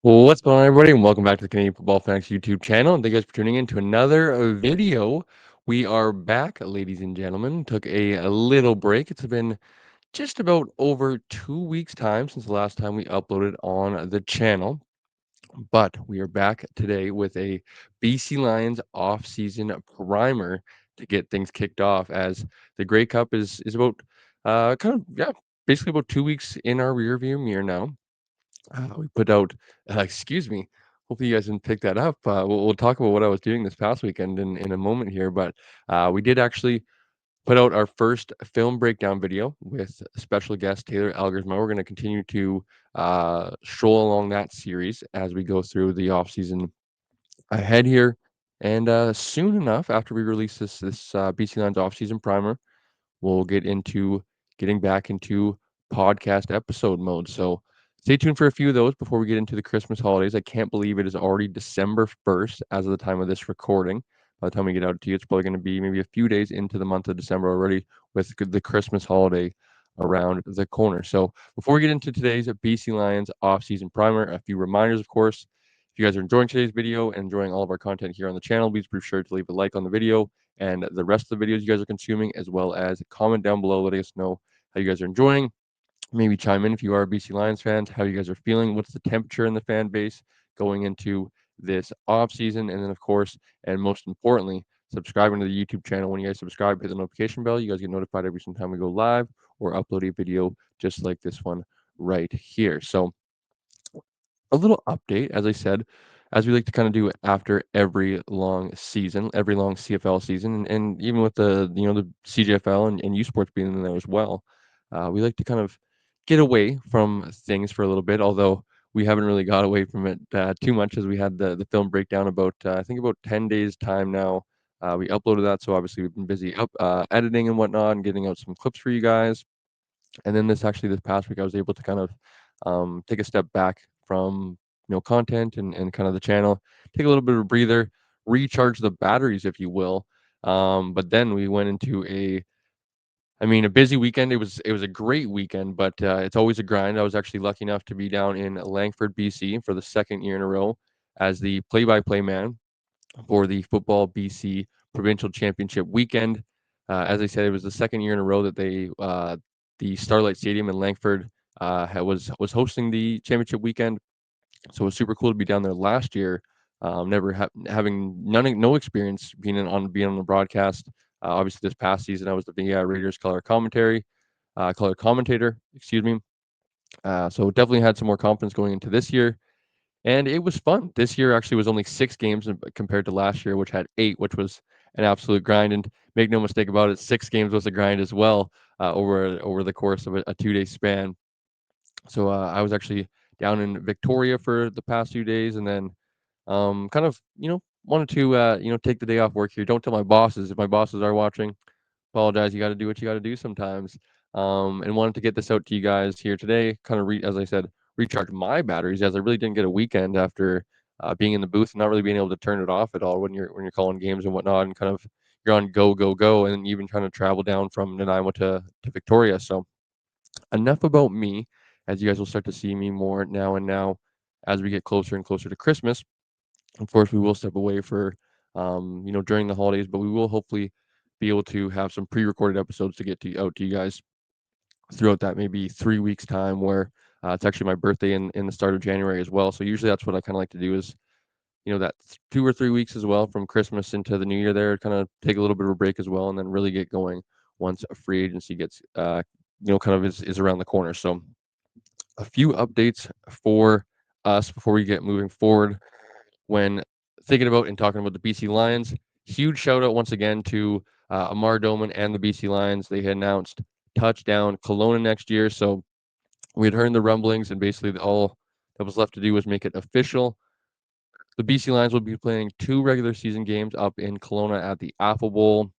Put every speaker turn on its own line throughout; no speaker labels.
Well, what's going on, everybody, and welcome back to the Canadian Football Fanatics YouTube channel. And thank you guys for tuning in to another video. We are back, ladies and gentlemen. Took a little break. It's been just about over 2 weeks' time since the last time we uploaded on the channel. But we are back today with a BC Lions off-season primer to get things kicked off as the Grey Cup is about basically about 2 weeks in our rearview mirror now. We put out, excuse me. Hopefully, you guys didn't pick that up. We'll talk about what I was doing this past weekend in a moment here, but we did actually put out our first film breakdown video with special guest Taylor Algersma. We're going to continue to stroll along that series as we go through the off season ahead here, and soon enough, after we release this BC Lions off season primer, we'll get into getting back into podcast episode mode. So stay tuned for a few of those before we get into the Christmas holidays. I can't believe it is already December 1st as of the time of this recording. By the time we get out to you, it's probably going to be maybe a few days into the month of December already with the Christmas holiday around the corner. So before we get into today's BC Lions off-season primer, a few reminders, of course. If you guys are enjoying today's video and enjoying all of our content here on the channel, please be sure to leave a like on the video and the rest of the videos you guys are consuming, as well as comment down below letting us know how you guys are enjoying. Maybe chime in if you are BC Lions fans, how you guys are feeling, what's the temperature in the fan base going into this off season, and then of course, and most importantly, subscribing to the YouTube channel. When you guys subscribe, hit the notification bell. You guys get notified every single time we go live or upload a video just like this one right here. So a little update, as I said, as we like to kind of do after every long season, every long CFL season, and even with the CJFL and U Sports being in there as well, we like to kind of get away from things for a little bit. Although we haven't really got away from it too much, as we had the film breakdown about I think about 10 days time now. We uploaded that, so obviously we've been busy up editing and whatnot, and getting out some clips for you guys. And then this past week, I was able to kind of take a step back from content and kind of the channel, take a little bit of a breather, recharge the batteries, if you will. But then we went into a busy weekend. It was a great weekend, but it's always a grind. I was actually lucky enough to be down in Langford, BC, for the second year in a row as the play-by-play man for the Football BC Provincial Championship weekend. As I said, it was the second year in a row that the Starlight Stadium in Langford was hosting the championship weekend. So it was super cool to be down there last year. Never having no experience being on the broadcast. Obviously, this past season I was the Raiders color commentator. Excuse me. So definitely had some more confidence going into this year, and it was fun. This year actually was only 6 games compared to last year, which had 8, which was an absolute grind. And make no mistake about it, 6 games was a grind as well over the course of a 2-day span. So I was actually down in Victoria for the past 2 days, and then kind of wanted to take the day off work here. Don't tell my bosses if my bosses are watching. Apologize. You got to do what you got to do sometimes. And wanted to get this out to you guys here today. Kind of as I said, recharge my batteries as I really didn't get a weekend after being in the booth and not really being able to turn it off at all when you're calling games and whatnot, and kind of you're on go go go, and even trying to travel down from Nanaimo to Victoria. So enough about me, as you guys will start to see me more now and now as we get closer and closer to Christmas. Of course, we will step away for during the holidays, but we will hopefully be able to have some pre-recorded episodes to get out to you guys throughout that maybe 3 weeks time, where it's actually my birthday in the start of January as well. So usually that's what I kind of like to do is that 2 or 3 weeks as well from Christmas into the new year there, kind of take a little bit of a break as well, and then really get going once a free agency gets kind of is around the corner. So a few updates for us before we get moving forward when thinking about and talking about the BC Lions. Huge shout out once again to Amar Doman and the BC Lions. They had announced touchdown Kelowna next year. So we had heard the rumblings, and basically all that was left to do was make it official. The BC Lions will be playing 2 regular season games up in Kelowna at the Apple Bowl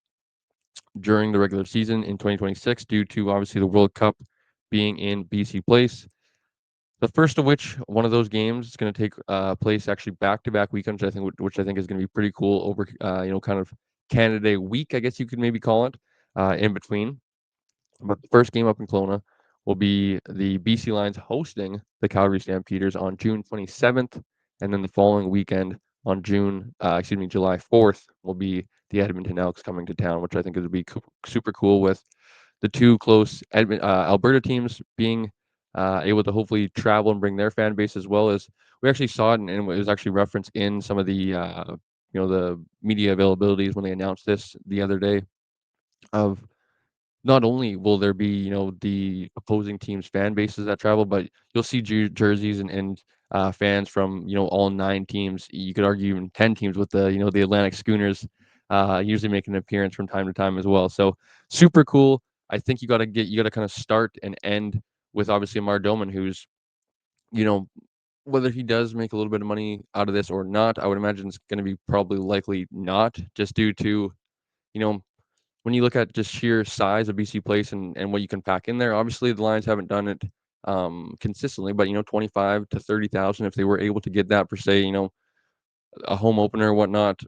during the regular season in 2026, due to obviously the World Cup being in BC Place. The first of which, one of those games, is going to take place actually back-to-back weekends. Which I think is going to be pretty cool over kind of Canada Day week, I guess you could maybe call it, in between. But the first game up in Kelowna will be the BC Lions hosting the Calgary Stampeders on June 27th, and then the following weekend on July 4th will be the Edmonton Elks coming to town, which I think would be super cool with the two close Alberta teams being able to hopefully travel and bring their fan base as well as we actually saw it, and it was actually referenced in some of the media availabilities when they announced this the other day of not only will there be, the opposing team's fan bases that travel, but you'll see jerseys and fans from, all 9 teams. You could argue even 10 teams with the Atlantic Schooners usually making an appearance from time to time as well. So super cool. I think you got to kind of start and end with obviously Amar Doman, who's, you know, whether he does make a little bit of money out of this or not, I would imagine it's going to be probably likely not, just due to, you know, when you look at just sheer size of BC Place and what you can pack in there, obviously the Lions haven't done it consistently, but 25 to 30,000 if they were able to get that for say, a home opener or whatnot,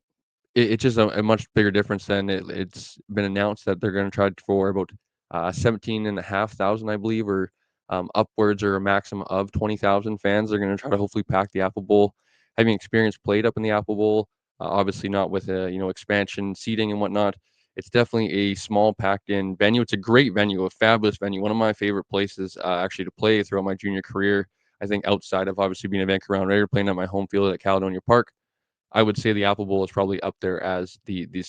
it's just a much bigger difference than it's been announced that they're going to try for about 17,500, I believe, or upwards or a maximum of 20,000 fans. They're going to try to hopefully pack the Apple Bowl. Having experience played up in the Apple Bowl, obviously not with expansion seating and whatnot. It's definitely a small packed in venue. It's a great venue, a fabulous venue. One of my favorite places actually to play throughout my junior career. I think outside of obviously being a Vancouver Round Raider, playing at my home field at Caledonia Park, I would say the Apple Bowl is probably up there as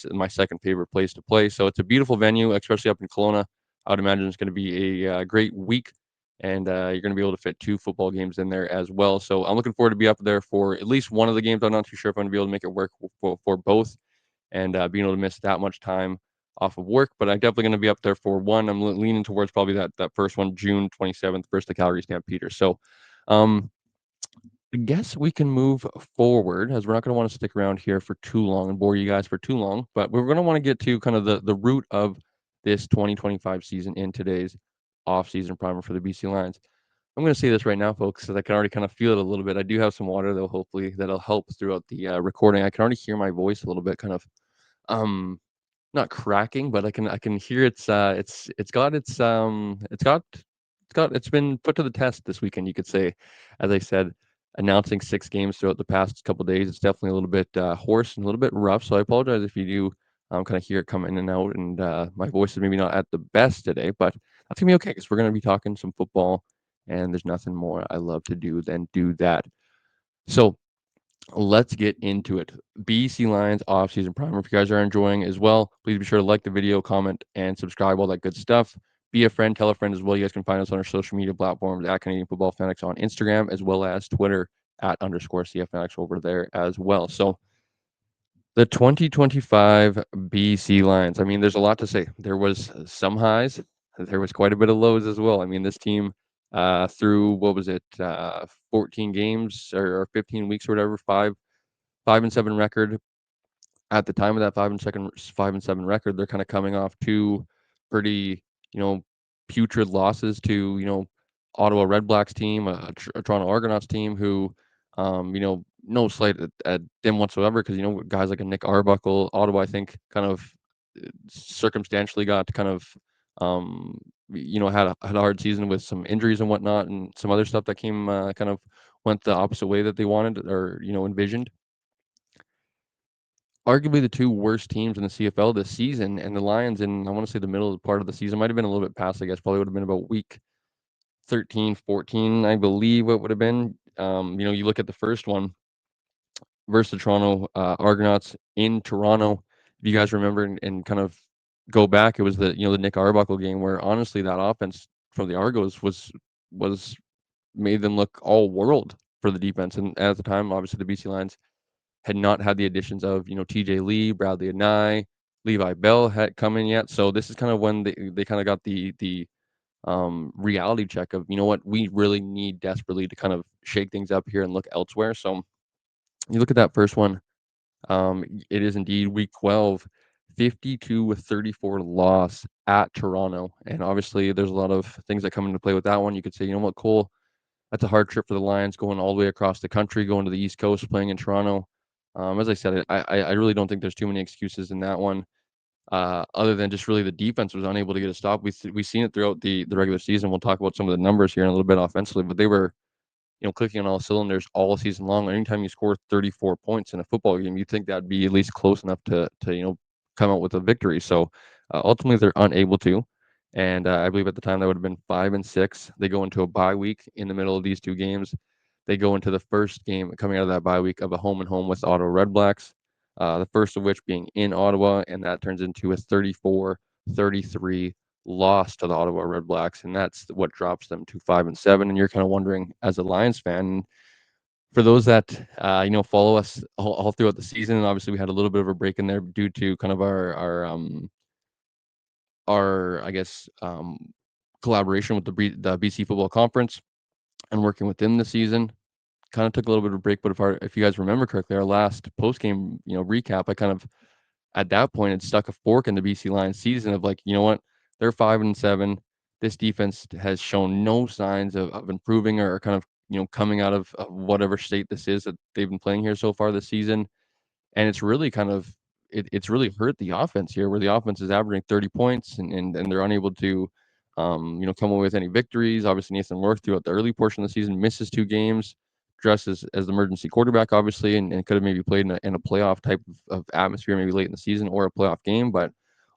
my second favorite place to play. So it's a beautiful venue, especially up in Kelowna. I would imagine it's going to be a great week, and you're going to be able to fit 2 football games in there as well. So I'm looking forward to be up there for at least one of the games. I'm not too sure if I'm going to be able to make it work for both, and being able to miss that much time off of work. But I'm definitely going to be up there for one. I'm leaning towards probably that first one, June 27th versus the Calgary Stampeders. So, um, I guess we can move forward as we're not going to want to stick around here for too long and bore you guys for too long, but we're going to want to get to kind of the root of this 2025 season in today's off-season primer for the BC Lions. I'm going to say this right now, folks, because I can already kind of feel it a little bit. I do have some water, though, hopefully that'll help throughout the recording. I can already hear my voice a little bit kind of um not cracking, but I can hear it's been put to the test this weekend, you could say. As I said, announcing 6 games throughout the past couple of days, it's definitely a little bit hoarse and a little bit rough. So I apologize if you do kind of hear it come in and out, and my voice is maybe not at the best today, but that's gonna be okay because we're gonna be talking some football, and there's nothing more I love to do than do that. So let's get into it. BC Lions offseason primer. If you guys are enjoying as well, please be sure to like the video, comment, and subscribe, all that good stuff. Be a friend, tell a friend as well. You guys can find us on our social media platforms at Canadian Football Fanatics on Instagram, as well as Twitter at _CF Fanatics over there as well. So the 2025 BC Lions. I mean, there's a lot to say. There was some highs, there was quite a bit of lows as well. I mean, this team through what was it, 14 games or 15 weeks or whatever, 5-7 record. At the time of that 5-7 record, they're kind of coming off 2 pretty, you know, putrid losses to, Ottawa Red Blacks team, a Toronto Argonauts team who, no slight at them whatsoever because, guys like a Nick Arbuckle, Ottawa, I think, kind of circumstantially got kind of, had a hard season with some injuries and whatnot and some other stuff that came kind of went the opposite way that they wanted or, envisioned. Arguably the 2 worst teams in the CFL this season, and the Lions in, I wanna say, the middle part of the season, might have been a little bit past, I guess, probably would have been about week 13, 14, I believe it would have been. You look at the first one versus the Toronto, Argonauts in Toronto. If you guys remember and kind of go back, it was the Nick Arbuckle game where honestly that offense from the Argos was made them look all world for the defense, and at the time, obviously, the BC Lions had not had the additions of, TJ Lee, Bradley Anai, Levi Bell had come in yet. So this is kind of when they kind of got the reality check of, you know what, we really need desperately to kind of shake things up here and look elsewhere. So you look at that first one, it is indeed week 12, 52-34 loss at Toronto. And obviously there's a lot of things that come into play with that one. You could say, you know what, Cole, that's a hard trip for the Lions going all the way across the country, going to the East Coast, playing in Toronto. As I said, I really don't think there's too many excuses in that one. other than just really the defense was unable to get a stop. We've seen it throughout the regular season. We'll talk about some of the numbers here in a little bit offensively, but they were, clicking on all cylinders all season long. Anytime you score 34 points in a football game, you think that'd be at least close enough to come out with a victory. So ultimately, they're unable to. And I believe at the time that would have been 5-6. They go into a bye week in the middle of these two games. They go into the first game coming out of that bye week of a home and home with the Ottawa Red Blacks. The first of which being in Ottawa, and that turns into a 34-33 loss to the Ottawa Red Blacks, and that's what drops them to 5-7. And you're kind of wondering, as a Lions fan, for those that follow us all throughout the season, and obviously we had a little bit of a break in there due to kind of our I guess collaboration with the BC Football Conference and working within the season. Kind of took a little bit of a break, but if you guys remember correctly, our last post game recap, I kind of at that point had stuck a fork in the BC Lions season of like, you know what, they're 5-7. This defense has shown no signs of improving or kind of coming out of whatever state this is that they've been playing here so far this season. And it's really kind of it's really hurt the offense here, where the offense is averaging 30 points and they're unable to come away with any victories. Obviously, Nathan Worth throughout the early portion of the season misses 2 games, dressed as the emergency quarterback, obviously, and could have maybe played in a playoff type of atmosphere, maybe late in the season or a playoff game, but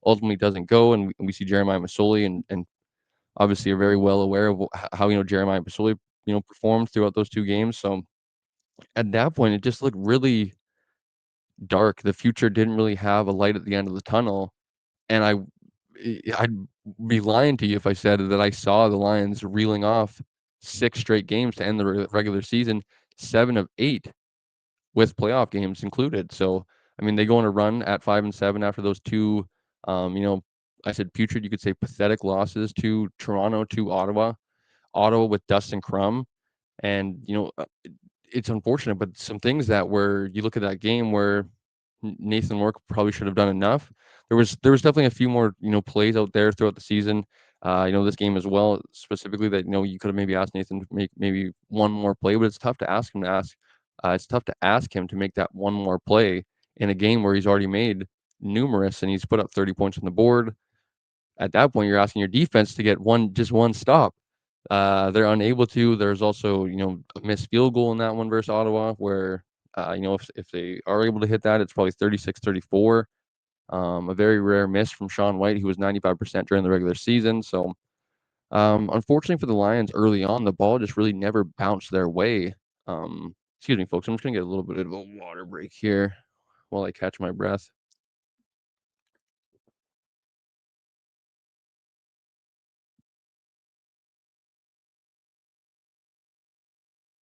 ultimately doesn't go. And we see Jeremiah Masoli and obviously are very well aware of how Jeremiah Masoli performed throughout those 2 games. So at that point, it just looked really dark. The future didn't really have a light at the end of the tunnel, and I'd be lying to you if I said that I saw the Lions reeling off 6 straight games to end the regular season, 7 of 8 with playoff games included. So, I mean, they go on a run at 5-7 after those 2, um, you know, I said putrid, you could say pathetic losses to Toronto, to Ottawa with Dustin Crum, and it's unfortunate, but some things that where you look at that game where Nathan Work probably should have done enough. There was definitely a few more plays out there throughout the season. This game as well, specifically that you could have maybe asked Nathan to make maybe one more play, but it's tough to ask him to ask. It's tough to ask him to make that one more play in a game where he's already made numerous and he's put up 30 points on the board. At that point, you're asking your defense to get just one stop. They're unable to. There's also, a missed field goal in that one versus Ottawa where, if they are able to hit that, it's probably 36-34. A very rare miss from Sean White, who was 95% during the regular season. So, unfortunately for the Lions early on, the ball just really never bounced their way. Excuse me, folks. I'm just going to get a little bit of a water break here while I catch my breath.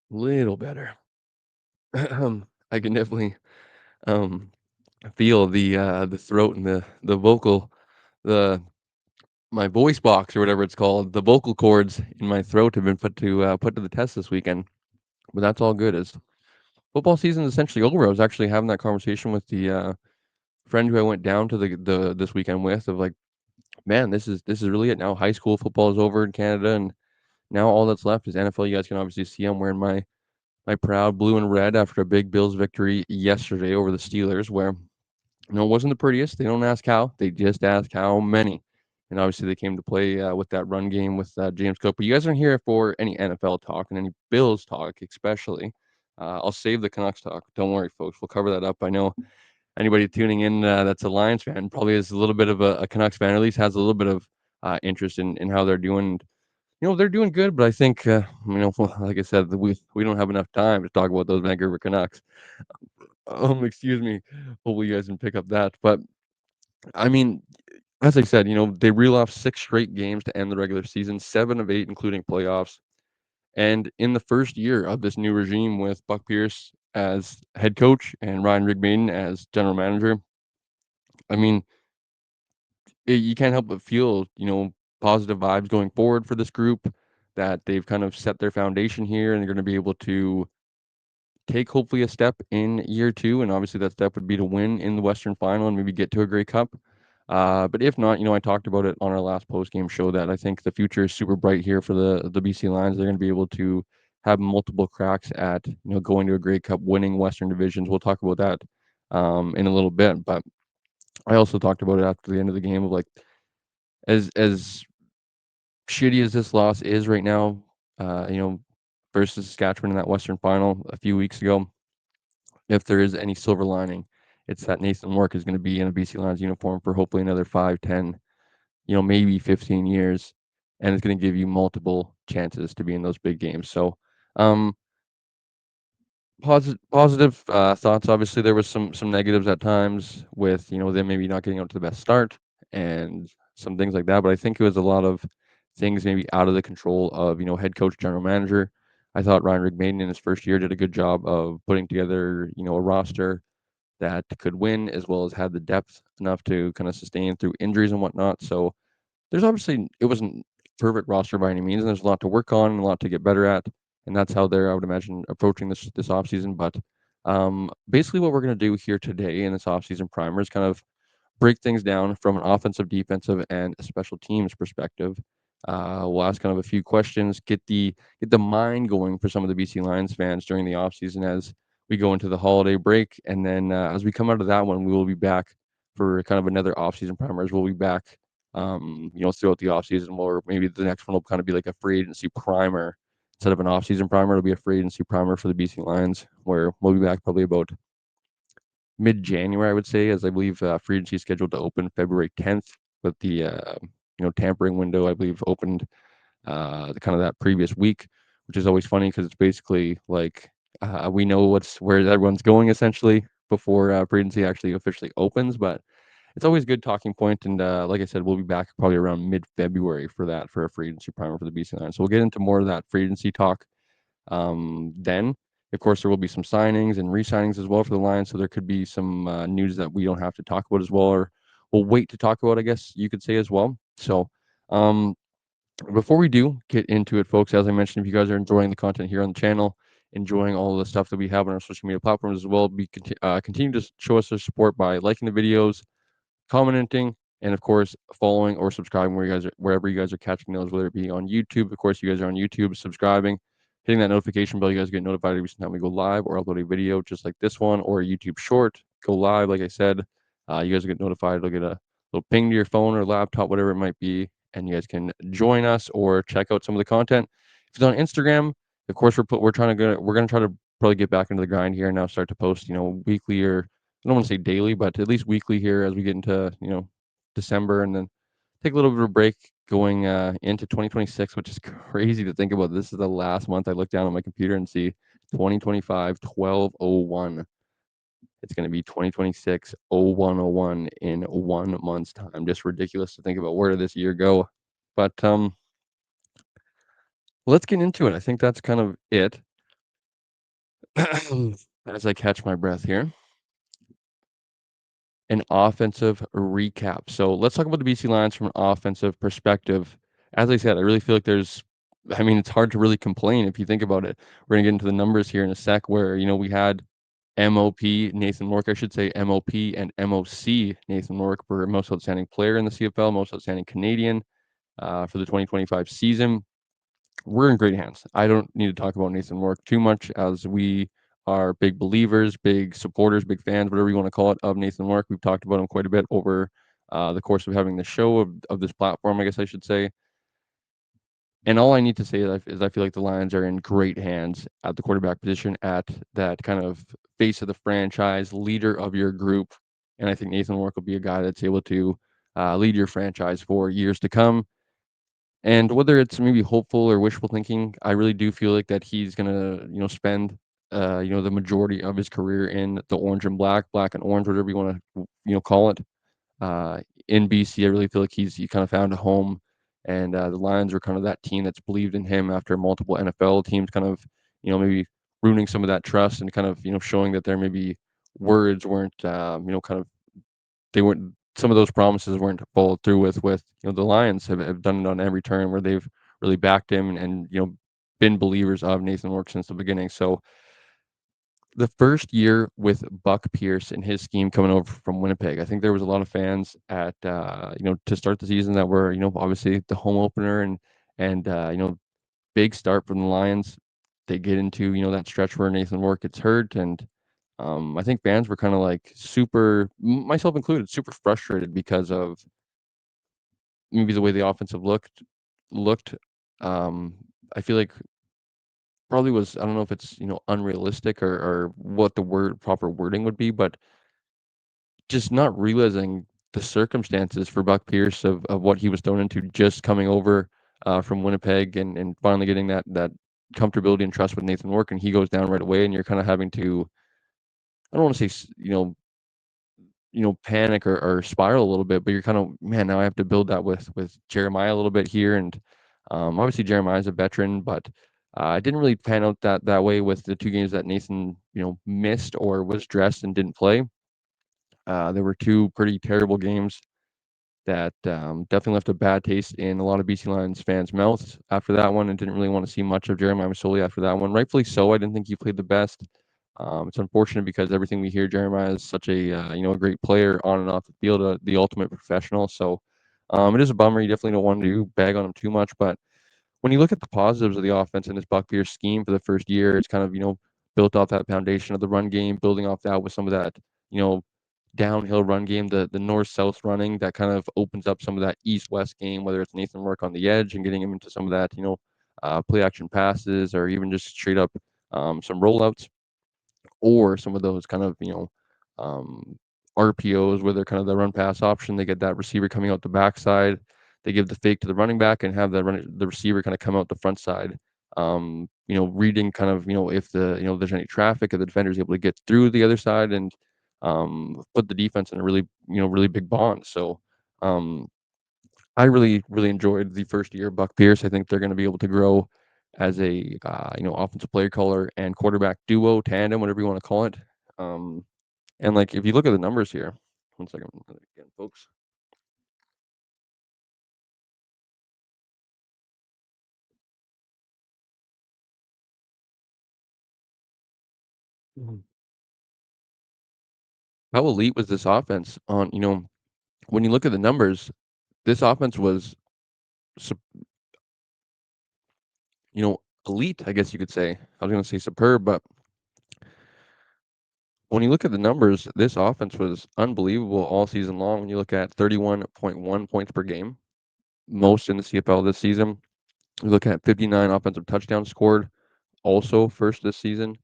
Little better. I can definitely um, feel the throat and the vocal the my voice box or whatever it's called, the vocal cords in my throat have been put to the test this weekend. But that's all good. As football season is essentially over. I was actually having that conversation with the friend who I went down to the this weekend with of like, man, this is really it now. High school football is over in Canada, and now all that's left is NFL. You guys can obviously see I'm wearing my proud blue and red after a big Bills victory yesterday over the Steelers, where it wasn't the prettiest. They don't ask how. They just ask how many. And obviously, they came to play with that run game with James Cook. But you guys aren't here for any NFL talk and any Bills talk, especially. I'll save the Canucks talk. Don't worry, folks. We'll cover that up. I know anybody tuning in that's a Lions fan probably is a little bit of a Canucks fan, or at least has a little bit of interest in how they're doing. They're doing good, but I think, like I said, we don't have enough time to talk about those Vancouver Canucks. Excuse me. Hopefully, you guys can pick up that. But I mean, as I said, they reel off 6 straight games to end the regular season, 7 of 8, including playoffs. And in the first year of this new regime with Buck Pierce as head coach and Ryan Rigmaiden as general manager, I mean, you can't help but feel, positive vibes going forward for this group, that they've kind of set their foundation here and they're going to be able to take hopefully a step in year 2, and obviously that step would be to win in the Western Final and maybe get to a Grey Cup. But if not, I talked about it on our last post-game show that I think the future is super bright here for the BC Lions. They're going to be able to have multiple cracks at going to a Grey Cup, winning Western divisions. We'll talk about that in a little bit, but I also talked about it after the end of the game of like as shitty as this loss is right now, you know, versus Saskatchewan in that Western final a few weeks ago, if there is any silver lining, it's that Nathan Work is going to be in a BC Lions uniform for hopefully another 5, 10, maybe 15 years, and it's going to give you multiple chances to be in those big games. So, um, positive thoughts. Obviously, there was some negatives at times with them maybe not getting out to the best start and some things like that. But I think it was a lot of things maybe out of the control of head coach, general manager. I thought Ryan Rigmaiden in his first year did a good job of putting together a roster that could win as well as had the depth enough to kind of sustain through injuries and whatnot. So there's obviously it wasn't perfect roster by any means, and there's a lot to work on and a lot to get better at, and that's how they're I would imagine approaching this offseason. But basically, what we're going to do here today in this offseason primer is kind of break things down from an offensive, defensive, and a special teams perspective. We'll ask kind of a few questions, get the mind going for some of the BC Lions fans during the offseason as we go into the holiday break, and then as we come out of that one, we will be back for kind of another offseason primers. We'll be back, throughout the offseason, or maybe the next one will kind of be like a free agency primer instead of an offseason primer. It'll be a free agency primer for the BC Lions, where we'll be back probably about mid-January, I would say, as I believe free agency is scheduled to open February 10th, with the tampering window I believe opened the kind of that previous week, which is always funny because it's basically like we know where everyone's going essentially before free agency actually officially opens, but it's always a good talking point. And like I said, we'll be back probably around mid-February for a free agency primer for the BC Lions. So we'll get into more of that free agency talk then. Of course, there will be some signings and re-signings as well for the Lions, so there could be some news that we don't have to talk about as well, or we'll wait to talk about, I guess you could say as well. So, um, before we do get into it, folks, as I mentioned, if you guys are enjoying the content here on the channel, enjoying all the stuff that we have on our social media platforms as well, continue to show us your support by liking the videos, commenting, and of course following or subscribing wherever you guys are catching those, whether it be on YouTube. Of course, you guys are on YouTube, subscribing, hitting that notification bell. You guys get notified every time we go live or upload a video just like this one, or a YouTube short go live. Like I said, you guys will get notified. It'll get a little ping to your phone or laptop, whatever it might be, and you guys can join us or check out some of the content. If it's on Instagram, of course we're gonna try to probably get back into the grind here and now start to post weekly, or I don't want to say daily, but at least weekly here as we get into December, and then take a little bit of a break going into 2026, which is crazy to think about. This is the last month. I look down on my computer and see 2025 12/01. It's going to be 2026 01/01 in 1 month's time. Just ridiculous to think about. Where did this year go? But let's get into it. I think that's kind of it. As I catch my breath here. An offensive recap. So let's talk about the BC Lions from an offensive perspective. As I said, I really feel like I mean, it's hard to really complain if you think about it. We're going to get into the numbers here in a sec where, we had MOP, Nathan Rourke, I should say MOP and MOC, Nathan Rourke, for most outstanding player in the CFL, most outstanding Canadian for the 2025 season. We're in great hands. I don't need to talk about Nathan Rourke too much, as we are big believers, big supporters, big fans, whatever you want to call it, of Nathan Rourke. We've talked about him quite a bit over the course of having the show of this platform, I guess I should say. And all I need to say is I feel like the Lions are in great hands at the quarterback position, at that kind of face of the franchise, leader of your group. And I think Nathan Rourke will be a guy that's able to lead your franchise for years to come. And whether it's maybe hopeful or wishful thinking, I really do feel like that he's gonna, spend, the majority of his career in the orange and black and orange, whatever you want to, call it. Uh, in BC, I really feel like he kind of found a home, and the Lions are kind of that team that's believed in him after multiple NFL teams kind of, maybe ruining some of that trust and kind of, showing that their maybe words weren't, kind of they weren't some of those promises weren't followed through with the Lions have done it on every turn where they've really backed him and been believers of Nathan Rourke since the beginning. So the first year with Buck Pierce and his scheme coming over from Winnipeg, I think there was a lot of fans at to start the season that were obviously the home opener and big start from the Lions. They get into that stretch where Nathan Rourke gets hurt, and I think fans were kind of like myself included, super frustrated because of maybe the way the offensive looked. Um, I feel like probably was, I don't know if it's, unrealistic or what the proper wording would be, but just not realizing the circumstances for Buck Pierce of what he was thrown into just coming over from Winnipeg and finally getting that comfortability and trust with Nathan Rourke, and he goes down right away, and you're kind of having to, I don't want to say panic or spiral a little bit, but you're kind of, man, now I have to build that with Jeremiah a little bit here, and obviously Jeremiah's a veteran, but it didn't really pan out that way with the 2 games that Nathan missed or was dressed and didn't play. There were 2 pretty terrible games that definitely left a bad taste in a lot of BC Lions fans' mouths after that one, and didn't really want to see much of Jeremiah Masoli after that one. Rightfully so. I didn't think he played the best. It's unfortunate because everything we hear, Jeremiah is such a great player on and off the field, the ultimate professional. So it is a bummer. You definitely don't want to bag on him too much, but when you look at the positives of the offense in this Buck Pierce scheme for the first year, it's kind of, built off that foundation of the run game, building off that with some of that, you know, downhill run game, the north-south running that kind of opens up some of that east-west game, whether it's Nathan Rourke on the edge and getting him into some of that, play action passes or even just straight up some rollouts or some of those kind of, um, RPOs where they're kind of the run pass option. They get that receiver coming out the backside. They give the fake to the running back and have the receiver kind of come out the front side. Reading kind of, if there's any traffic, if the defender is able to get through the other side and put the defense in a really big bond. So um, I really, really enjoyed the first year of Buck Pierce. I think they're going to be able to grow as a offensive play caller and quarterback duo, tandem, whatever you want to call it. Um, and like if you look at the numbers here, one second again, folks. Mhm. How elite was this offense on, when you look at the numbers, this offense was, sup- elite, I guess you could say. I was going to say superb, but when you look at the numbers, this offense was unbelievable all season long. When you look at 31.1 points per game, most in the CFL this season. You look at 59 offensive touchdowns scored, also first this season.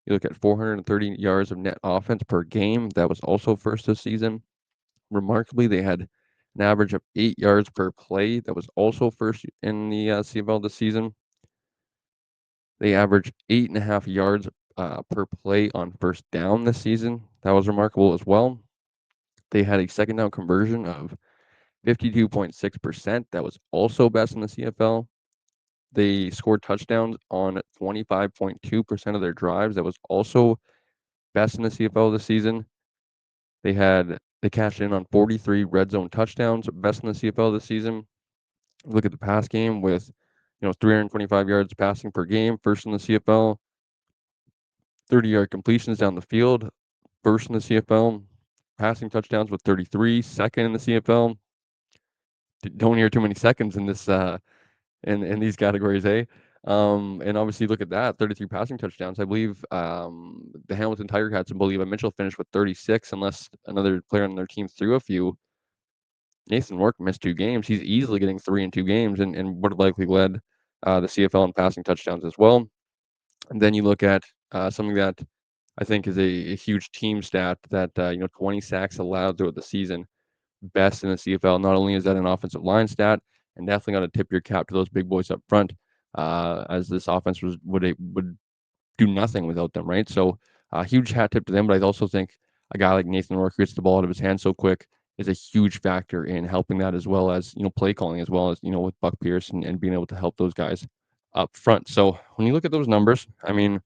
You look at 430 yards of net offense per game, that was also first this season. Remarkably, they had an average of 8 yards per play, that was also first in the CFL this season. They averaged 8.5 yards per play on first down this season. That was remarkable as well. They had a second down conversion of 52.6%. That was also best in the CFL. They scored touchdowns on 25.2% of their drives. That was also best in the CFL this season. They cashed in on 43 red zone touchdowns, best in the CFL this season. Look at the pass game with 325 yards passing per game, first in the CFL. 30-yard completions down the field, first in the CFL. Passing touchdowns with 33, second in the CFL. Don't hear too many seconds in this in these categories, eh? And obviously, look at that, 33 passing touchdowns. I believe the Hamilton Tiger Cats and Bolivia Mitchell finished with 36, unless another player on their team threw a few. Nathan Rourke missed 2 games. He's easily getting 3 in 2 games, and would have likely led the CFL in passing touchdowns as well. And then you look at something that I think is a huge team stat that 20 sacks allowed throughout the season, best in the CFL. Not only is that an offensive line stat, and definitely got to tip your cap to those big boys up front, as this offense would do nothing without them, right? So, huge hat tip to them. But I also think a guy like Nathan Rourke gets the ball out of his hands so quick is a huge factor in helping that, as well as play calling, as well as with Buck Pierce and being able to help those guys up front. So when you look at those numbers, I mean,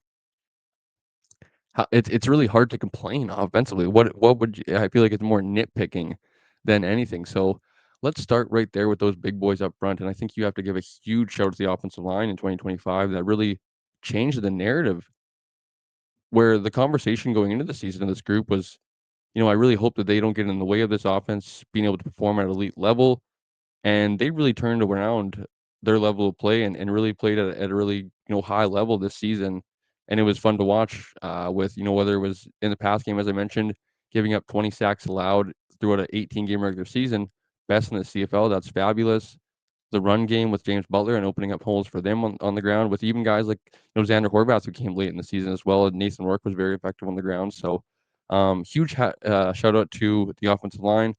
it's really hard to complain offensively. What would you, I feel like it's more nitpicking than anything. So let's start right there with those big boys up front. And I think you have to give a huge shout to the offensive line in 2025 that really changed the narrative, where the conversation going into the season of this group was, I really hope that they don't get in the way of this offense being able to perform at elite level. And they really turned around their level of play and really played at a really high level this season. and it was fun to watch. With whether it was in the past game, as I mentioned, giving up 20 sacks allowed throughout an 18-game regular season, best in the CFL. That's fabulous. The run game with James Butler and opening up holes for them on the ground with even guys like Xander Horvath, who came late in the season as well. And Nathan Rourke was very effective on the ground. So huge shout out to the offensive line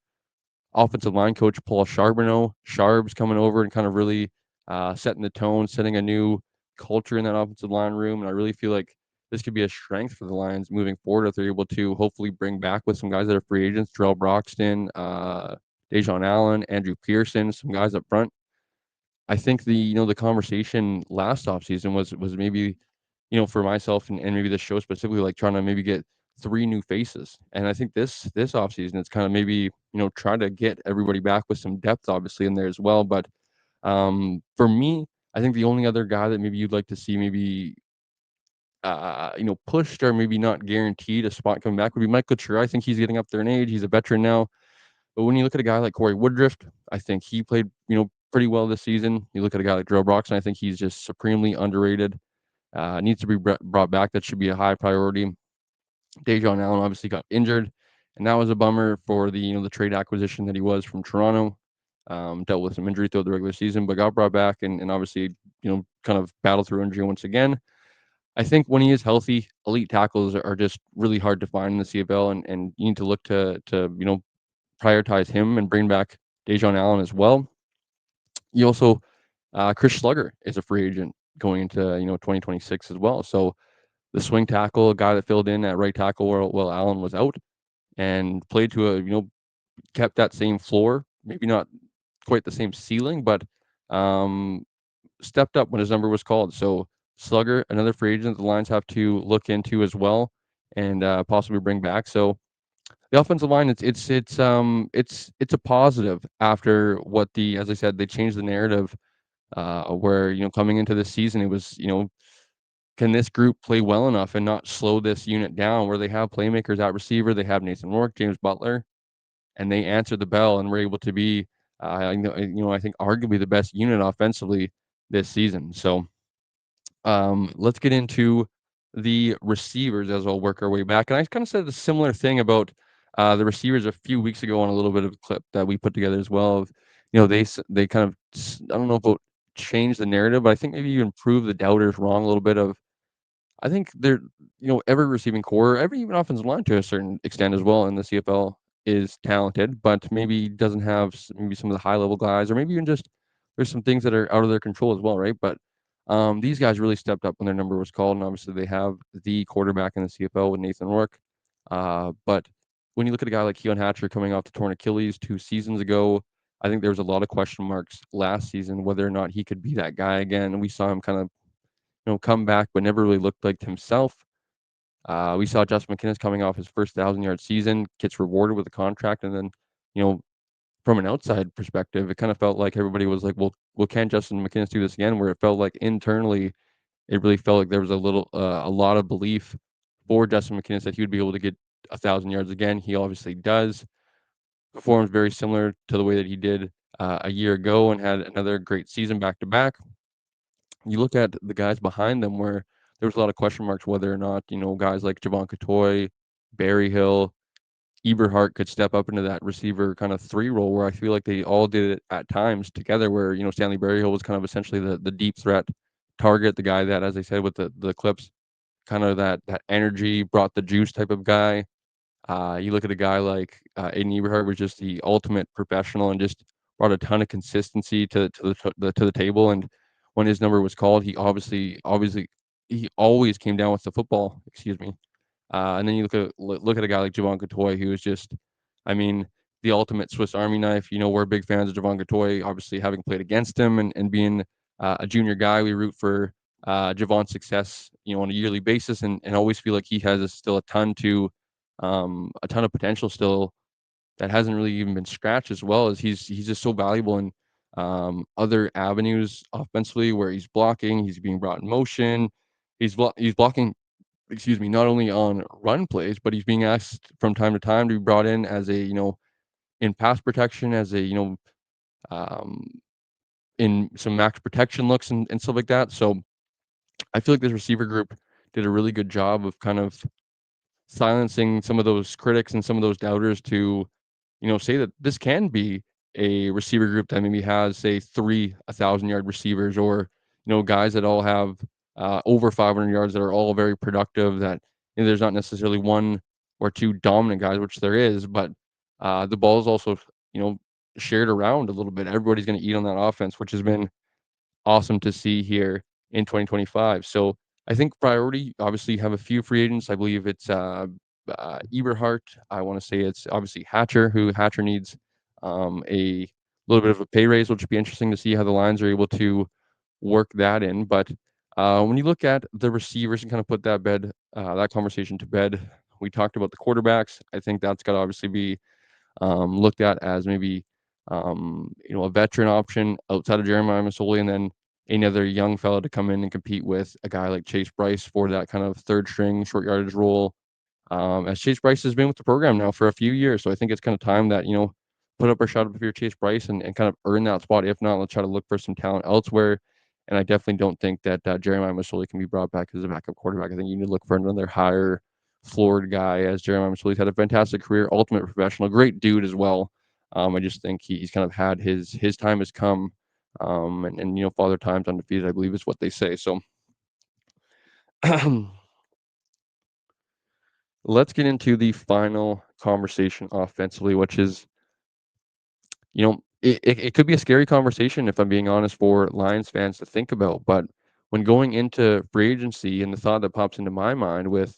coach Paul Charbonneau. Charb's coming over and kind of really setting the tone, setting a new culture in that offensive line room. And I really feel like this could be a strength for the Lions moving forward if they're able to hopefully bring back with some guys that are free agents, Terrell Broxton, Dejon Allen, Andrew Pearson, some guys up front. I think the conversation last offseason was maybe, for myself and maybe this show specifically, like trying to maybe get three new faces. And I think this offseason it's kind of maybe, try to get everybody back with some depth obviously in there as well. But for me, I think the only other guy that maybe you'd like to see maybe pushed or maybe not guaranteed a spot coming back would be Michael Chur. I think he's getting up there in age. He's a veteran now. But when you look at a guy like Corey Woodruff, I think he played, pretty well this season. You look at a guy like Darrell Broxton, I think he's just supremely underrated. Needs to be brought back. That should be a high priority. Dejon Allen obviously got injured, and that was a bummer for the trade acquisition that he was from Toronto. Dealt with some injury throughout the regular season, but got brought back and obviously kind of battled through injury once again. I think when he is healthy, elite tackles are just really hard to find in the CFL, and you need to look to prioritize him and bring back Dejon Allen as well. You also Chris Slugger is a free agent going into 2026 as well. So the swing tackle, a guy that filled in at right tackle while Allen was out and played to kept that same floor, maybe not quite the same ceiling, but um, stepped up when his number was called. So Slugger, another free agent the Lions have to look into as well and possibly bring back. So the offensive line, it's a positive after what as I said, they changed the narrative where coming into this season it was can this group play well enough and not slow this unit down where they have playmakers at receiver, they have Nathan Rourke, James Butler, and they answered the bell and were able to be I think arguably the best unit offensively this season. So let's get into the receivers as I'll work our way back. And I kind of said a similar thing about the receivers a few weeks ago on a little bit of a clip that we put together as well. Of, they kind of I don't know about change the narrative, but I think maybe even prove the doubters wrong a little bit. Of I think they're every receiving core, every even offensive line to a certain extent as well in the CFL is talented, but maybe doesn't have maybe some of the high level guys, or maybe even just there's some things that are out of their control as well, right? But these guys really stepped up when their number was called, and obviously they have the quarterback in the CFL with Nathan Rourke. But when you look at a guy like Keon Hatcher coming off the torn Achilles 2 seasons ago, I think there was a lot of question marks last season whether or not he could be that guy again. And we saw him kind of come back, but never really looked like himself. We saw Justin McInnis coming off his first 1,000-yard season, gets rewarded with a contract, and then, from an outside perspective, it kind of felt like everybody was like, "Well, can Justin McInnis do this again?" Where it felt like internally, it really felt like there was a lot of belief for Justin McInnis that he would be able to get 1,000 yards again. He obviously does. Performs very similar to the way that he did a year ago, and had another great season back to back. You look at the guys behind them where there was a lot of question marks whether or not, guys like Javon Catoy, Barry Hill, Eberhardt could step up into that receiver kind of three role where I feel like they all did it at times together where, Stanley Berryhill was kind of essentially the deep threat target, the guy that, as I said, with the clips, kind of that energy, brought the juice type of guy. You look at a guy like Aiden Eberhardt was just the ultimate professional and just brought a ton of consistency to the table. And when his number was called, he obviously he always came down with the football. Excuse me. And then you look at a guy like Javon Catoy, who is just, I mean, the ultimate Swiss Army knife. We're big fans of Javon Catoy, obviously having played against him and being a junior guy. We root for Javon's success, on a yearly basis, and always feel like he has still a ton of potential still that hasn't really even been scratched, as well as he's just so valuable in other avenues offensively where he's blocking, he's being brought in motion, he's blocking, excuse me, not only on run plays, but he's being asked from time to time to be brought in as a, in pass protection, as a, um, in some max protection looks and stuff like that. So I feel like this receiver group did a really good job of kind of silencing some of those critics and some of those doubters to, say that this can be a receiver group that maybe has, say, 3 1,000-yard receivers or, guys that all have, over 500 yards that are all very productive that, there's not necessarily 1 or 2 dominant guys, which there is, but, the ball is also, you know, shared around a little bit. Everybody's gonna eat on that offense, which has been awesome to see here in 2025. So I think priority, obviously, you have a few free agents. I believe it's Eberhart. I want to say it's obviously Hatcher, who Hatcher needs a little bit of a pay raise, which would be interesting to see how the Lions are able to work that in. But when you look at the receivers and kind of put that conversation to bed, we talked about the quarterbacks. I think that's got to obviously be looked at as maybe a veteran option outside of Jeremiah Masoli, and then another young fellow to come in and compete with a guy like Chase Bryce for that kind of third string short yardage role. As Chase Bryce has been with the program now for a few years, so I think it's kind of time that put up or shut up if you're Chase Bryce and kind of earn that spot. If not, let's try to look for some talent elsewhere. And I definitely don't think that Jeremiah Masoli can be brought back as a backup quarterback. I think you need to look for another higher floored guy, as Jeremiah Masoli's had a fantastic career, ultimate professional, great dude as well. I just think he's kind of had his time has come, and father time's undefeated, I believe is what they say. So let's get into the final conversation offensively, which is, it could be a scary conversation if I'm being honest for Lions fans to think about. But when going into free agency, and the thought that pops into my mind with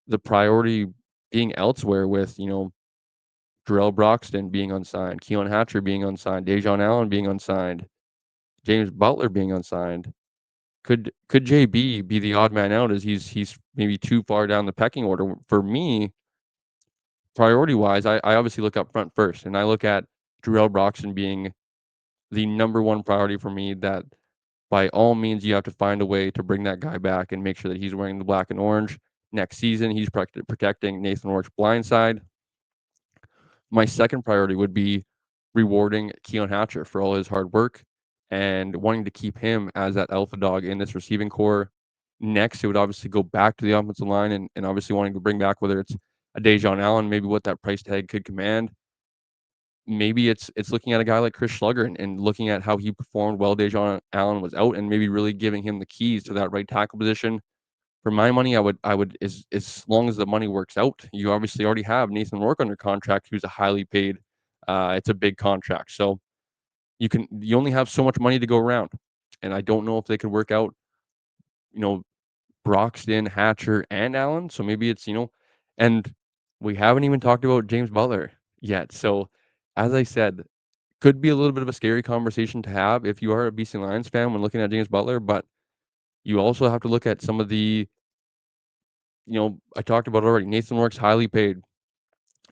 the priority being elsewhere, with Darrell Broxton being unsigned, Keon Hatcher being unsigned, Dejon Allen being unsigned, James Butler being unsigned. Could JB be the odd man out as he's maybe too far down the pecking order? For me, priority wise, I obviously look up front first, and I look at Darrell Broxton being the number one priority for me. That by all means, you have to find a way to bring that guy back and make sure that he's wearing the black and orange next season. He's protecting Nathan Rourke's blind side. My second priority would be rewarding Keon Hatcher for all his hard work and wanting to keep him as that alpha dog in this receiving core. Next, it would obviously go back to the offensive line, and obviously wanting to bring back, whether it's a Dejon Allen, maybe what that price tag could command. Maybe it's looking at a guy like Chris Schlugger and looking at how he performed while Dejon Allen was out, and maybe really giving him the keys to that right tackle position. For my money, I would as long as the money works out. You obviously already have Nathan Rourke under contract, who's a highly paid. It's a big contract, so you only have so much money to go around, and I don't know if they could work out. You know, Broxton, Hatcher, and Allen. So maybe it's and we haven't even talked about James Butler yet. So as I said, could be a little bit of a scary conversation to have if you are a BC Lions fan when looking at James Butler, but you also have to look at some of the I talked about already. Nathan Rourke's highly paid.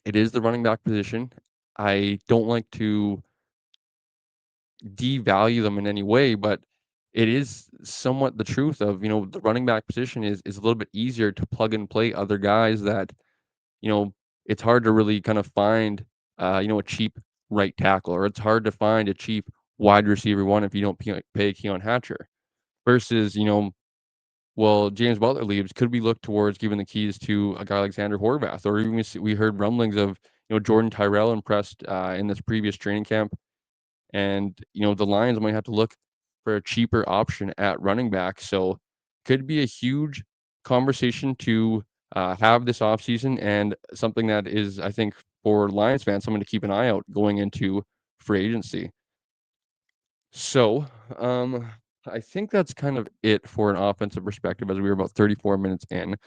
It is the running back position. I don't like to devalue them in any way, but it is somewhat the truth of, the running back position is a little bit easier to plug and play other guys that, it's hard to really kind of find, a cheap right tackle, or it's hard to find a cheap wide receiver one if you don't pay Keon Hatcher versus, well, James Butler leaves. Could we look towards giving the keys to a guy like Xander Horvath, or even we heard rumblings of Jordan Tyrell impressed in this previous training camp, and the Lions might have to look for a cheaper option at running back. So could be a huge conversation to have this offseason, and something that is, I think, for Lions fans, something to keep an eye out going into free agency. So, I think that's kind of it for an offensive perspective, as we were about 34 minutes in.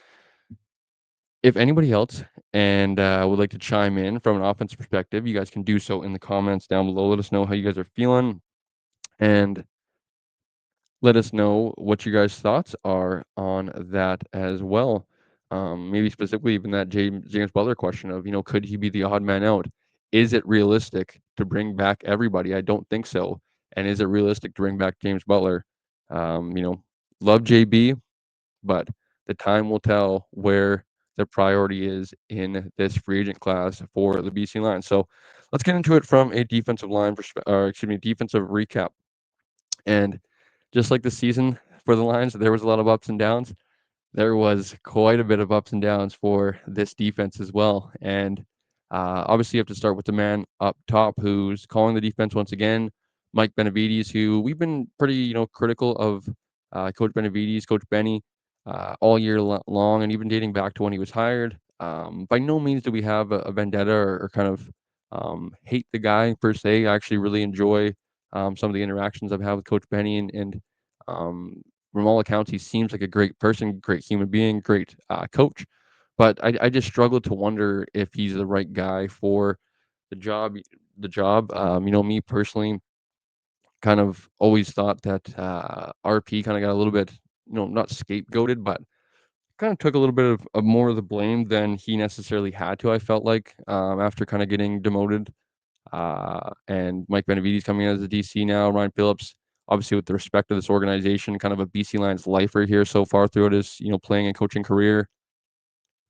If anybody else and would like to chime in from an offensive perspective, you guys can do so in the comments down below. Let us know how you guys are feeling, and let us know what you guys' thoughts are on that as well. Maybe specifically even that James Butler question of, could he be the odd man out? Is it realistic to bring back everybody? I don't think so. And is it realistic to bring back James Butler? Love JB, but the time will tell where the priority is in this free agent class for the BC Lions. So let's get into it from a defensive line defensive recap. And just like the season for the Lions, there was a lot of ups and downs. There was quite a bit of ups and downs for this defense as well. And obviously, you have to start with the man up top who's calling the defense once again, Mike Benavides, who we've been pretty, critical of Coach Benavides, Coach Benny, all year long, and even dating back to when he was hired. By no means do we have a vendetta or kind of hate the guy per se. I actually really enjoy some of the interactions I've had with Coach Benny, and um, from all accounts, he seems like a great person, great human being, great coach. But I just struggle to wonder if he's the right guy for the job. The job, me personally, kind of always thought that RP kind of got a little bit, not scapegoated, but kind of took a little bit of more of the blame than he necessarily had to. I felt like after kind of getting demoted and Mike Benavides coming in as a DC now, Ryan Phillips, obviously with the respect of this organization, kind of a BC Lions lifer here so far throughout his, playing and coaching career.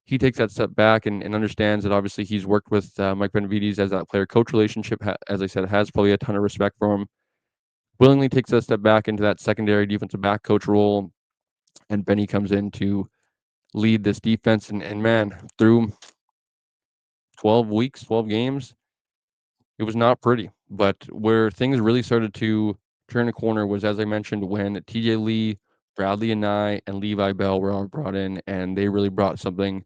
He takes that step back and understands that obviously he's worked with Mike Benavides as that player coach relationship. As I said, has probably a ton of respect for him. Willingly takes that step back into that secondary defensive back coach role. And Benny comes in to lead this defense. And man, through 12 weeks, 12 games, it was not pretty, but where things really started to turn a corner was, as I mentioned, when TJ Lee, Bradley and I, and Levi Bell were all brought in, and they really brought something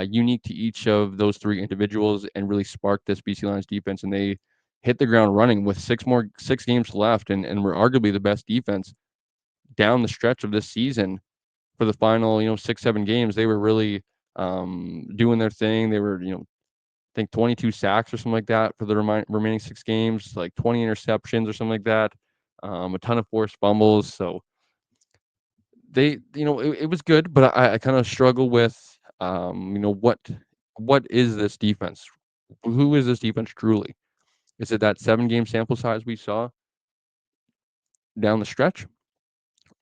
unique to each of those three individuals and really sparked this BC Lions defense. And they hit the ground running with 6 games left, and were arguably the best defense down the stretch of this season for the final, 6, 7 games. They were really doing their thing. They were, think 22 sacks or something like that for the remaining 6 games, like 20 interceptions or something like that, a ton of forced fumbles. So it was good, but I kind of struggle with, what is this defense? Who is this defense truly? Is it that 7 game sample size we saw down the stretch,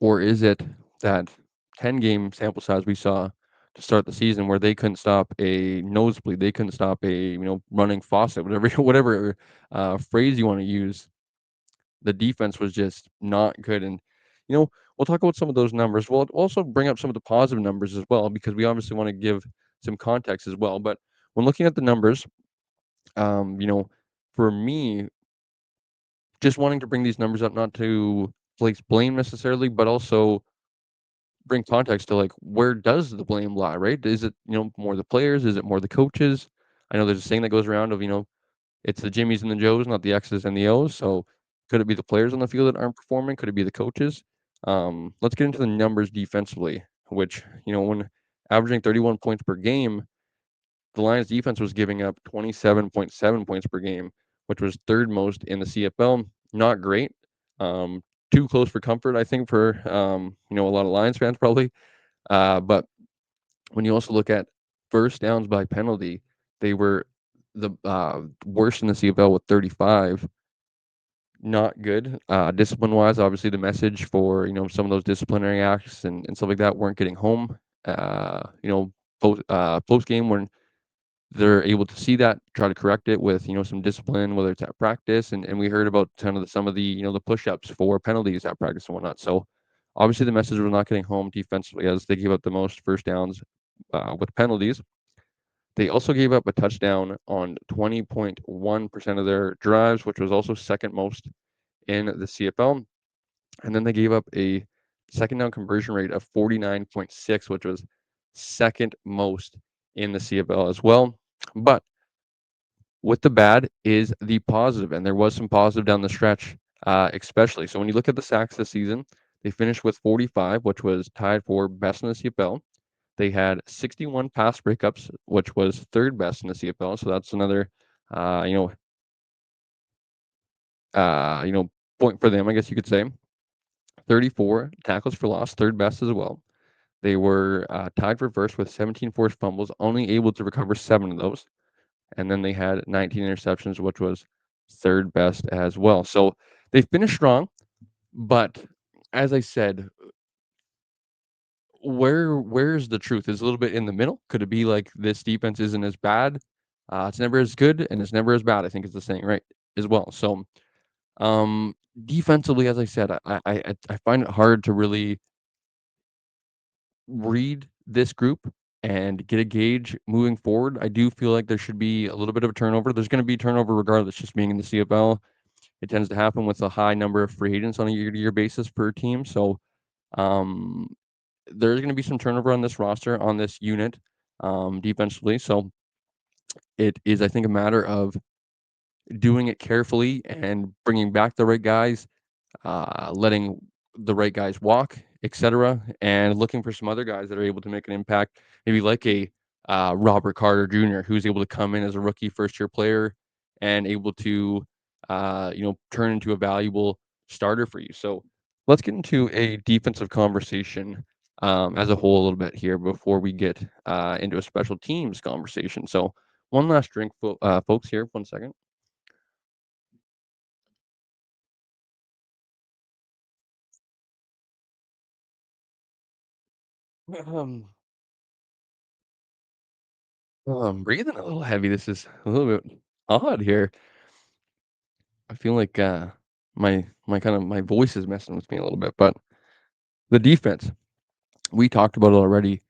or is it that 10 game sample size we saw to start the season where they couldn't stop a nosebleed, they couldn't stop a running faucet, whatever whatever phrase you want to use. The defense was just not good, and we'll talk about some of those numbers. We'll also bring up some of the positive numbers as well because we obviously want to give some context as well. But when looking at the numbers, um, you know, for me, just wanting to bring these numbers up, not to place blame necessarily, but also bring context to like where does the blame lie, right? Is it more the players? Is it more the coaches? I know there's a saying that goes around of it's the Jimmies and the Joes, not the X's and the O's. So could it be the players on the field that aren't performing? Could it be the coaches? Let's get into the numbers defensively, which when averaging 31 points per game, the Lions defense was giving up 27.7 points per game, which was third most in the CFL. Not great. Um, Too close for comfort, I think, for a lot of Lions fans probably. But when you also look at first downs by penalty, they were the worst in the CFL with 35. Not good. Discipline wise, obviously the message for some of those disciplinary acts and stuff like that weren't getting home. Post game when they're able to see that, try to correct it with some discipline, whether it's at practice, and we heard about some of the the push-ups for penalties at practice and whatnot. So obviously the message was not getting home defensively as they gave up the most first downs with penalties. They also gave up a touchdown on 20.1% of their drives, which was also second most in the CFL. And then they gave up a second down conversion rate of 49.6, which was second most in the CFL as well. But with the bad is the positive, and there was some positive down the stretch, especially. So when you look at the sacks this season, they finished with 45, which was tied for best in the CFL. They had 61 pass breakups, which was third best in the CFL. So that's another, uh, you know, point for them, I guess you could say. 34 tackles for loss, third best as well. They were tied for first with 17 forced fumbles, only able to recover 7 of those. And then they had 19 interceptions, which was third best as well. So they finished strong, but as I said, where's the truth? Is a little bit in the middle. Could it be like this defense isn't as bad? It's never as good and it's never as bad. I think it's the saying, right? As well. So defensively, as I said, I find it hard to really read this group and get a gauge moving forward. I do feel like there should be a little bit of a turnover. There's going to be turnover regardless, just being in the CFL. It tends to happen with a high number of free agents on a year-to-year basis per team. So um, there's going to be some turnover on this roster, on this unit, defensively. So it is, I think, a matter of doing it carefully and bringing back the right guys, letting the right guys walk, etc., and looking for some other guys that are able to make an impact, maybe like a Robert Carter Jr., who's able to come in as a rookie first-year player and able to, turn into a valuable starter for you. So let's get into a defensive conversation as a whole a little bit here before we get into a special teams conversation. So one last drink, folks, here. 1 second. Um, I'm breathing a little heavy. This is a little bit odd here. I feel like my voice is messing with me a little bit. But the defense, we talked about it already.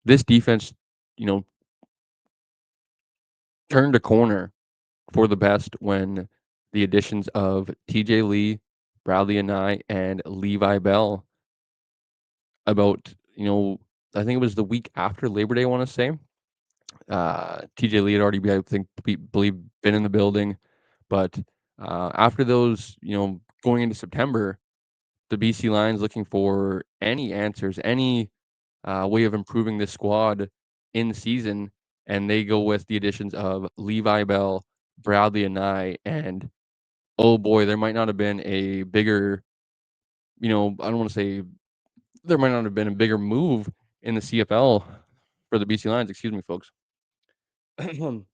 This defense, you know, turned a corner for the best when the additions of TJ Lee, Bradley Anai, and Levi Bell about, I think it was the week after Labor Day, I want to say. TJ Lee had already, I think, believe been in the building, but after those, going into September, the BC Lions looking for any answers, any way of improving this squad in season, and they go with the additions of Levi Bell, Bradley Anai, and oh boy, there might not have been a bigger, I don't want to say there might not have been a bigger move in the CFL for the BC Lions. Excuse me, folks. I'm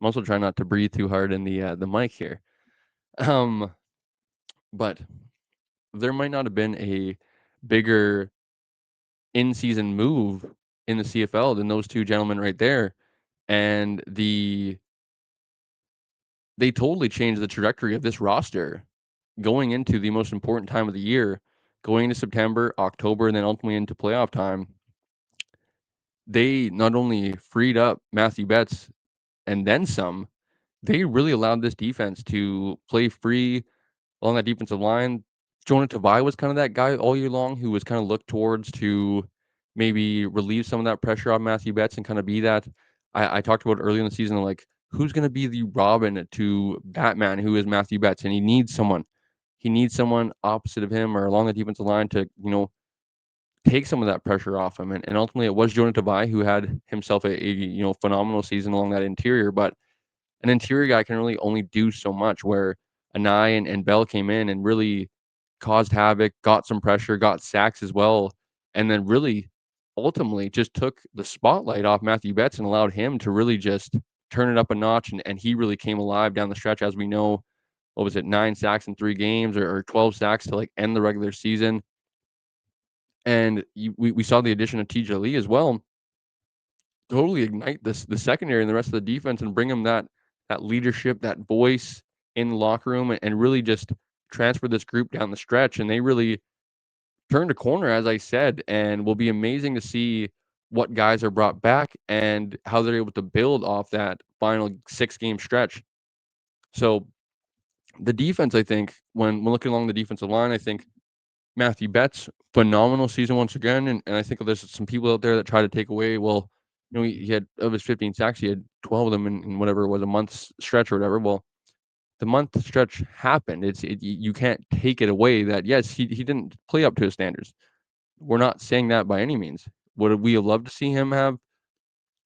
also trying not to breathe too hard in the mic here. Um, but there might not have been a bigger in-season move in the CFL than those two gentlemen right there, and they totally changed the trajectory of this roster going into the most important time of the year, going into September, October, and then ultimately into playoff time. They not only freed up Matthew Betts and then some, they really allowed this defense to play free along that defensive line. Jonah Tavai was kind of that guy all year long who was kind of looked towards to maybe relieve some of that pressure on Matthew Betts and kind of be that. I talked about earlier in the season, like who's going to be the Robin to Batman, who is Matthew Betts, and he needs someone. He needs someone opposite of him or along the defensive line to, take some of that pressure off him. And ultimately, it was Jonah Tavai who had himself a phenomenal season along that interior. But an interior guy can really only do so much. Where Anai and Bell came in and really caused havoc, got some pressure, got sacks as well, and then really ultimately just took the spotlight off Matthew Betts and allowed him to really just turn it up a notch. And he really came alive down the stretch, as we know. What was it, 9 sacks in 3 games or 12 sacks to like end the regular season? And we saw the addition of TJ Lee as well totally ignite the secondary and the rest of the defense and bring them that leadership, that voice in the locker room, and really just transfer this group down the stretch. And they really turned a corner, as I said, and will be amazing to see what guys are brought back and how they're able to build off that final 6-game stretch. So the defense, I think, when looking along the defensive line, I think Matthew Betts, phenomenal season once again. And I think there's some people out there that try to take away, well, he had of his 15 sacks, he had 12 of them in whatever it was, a month's stretch or whatever. Well, the month stretch happened. You can't take it away that, yes, he didn't play up to his standards. We're not saying that by any means. Would we have loved to see him have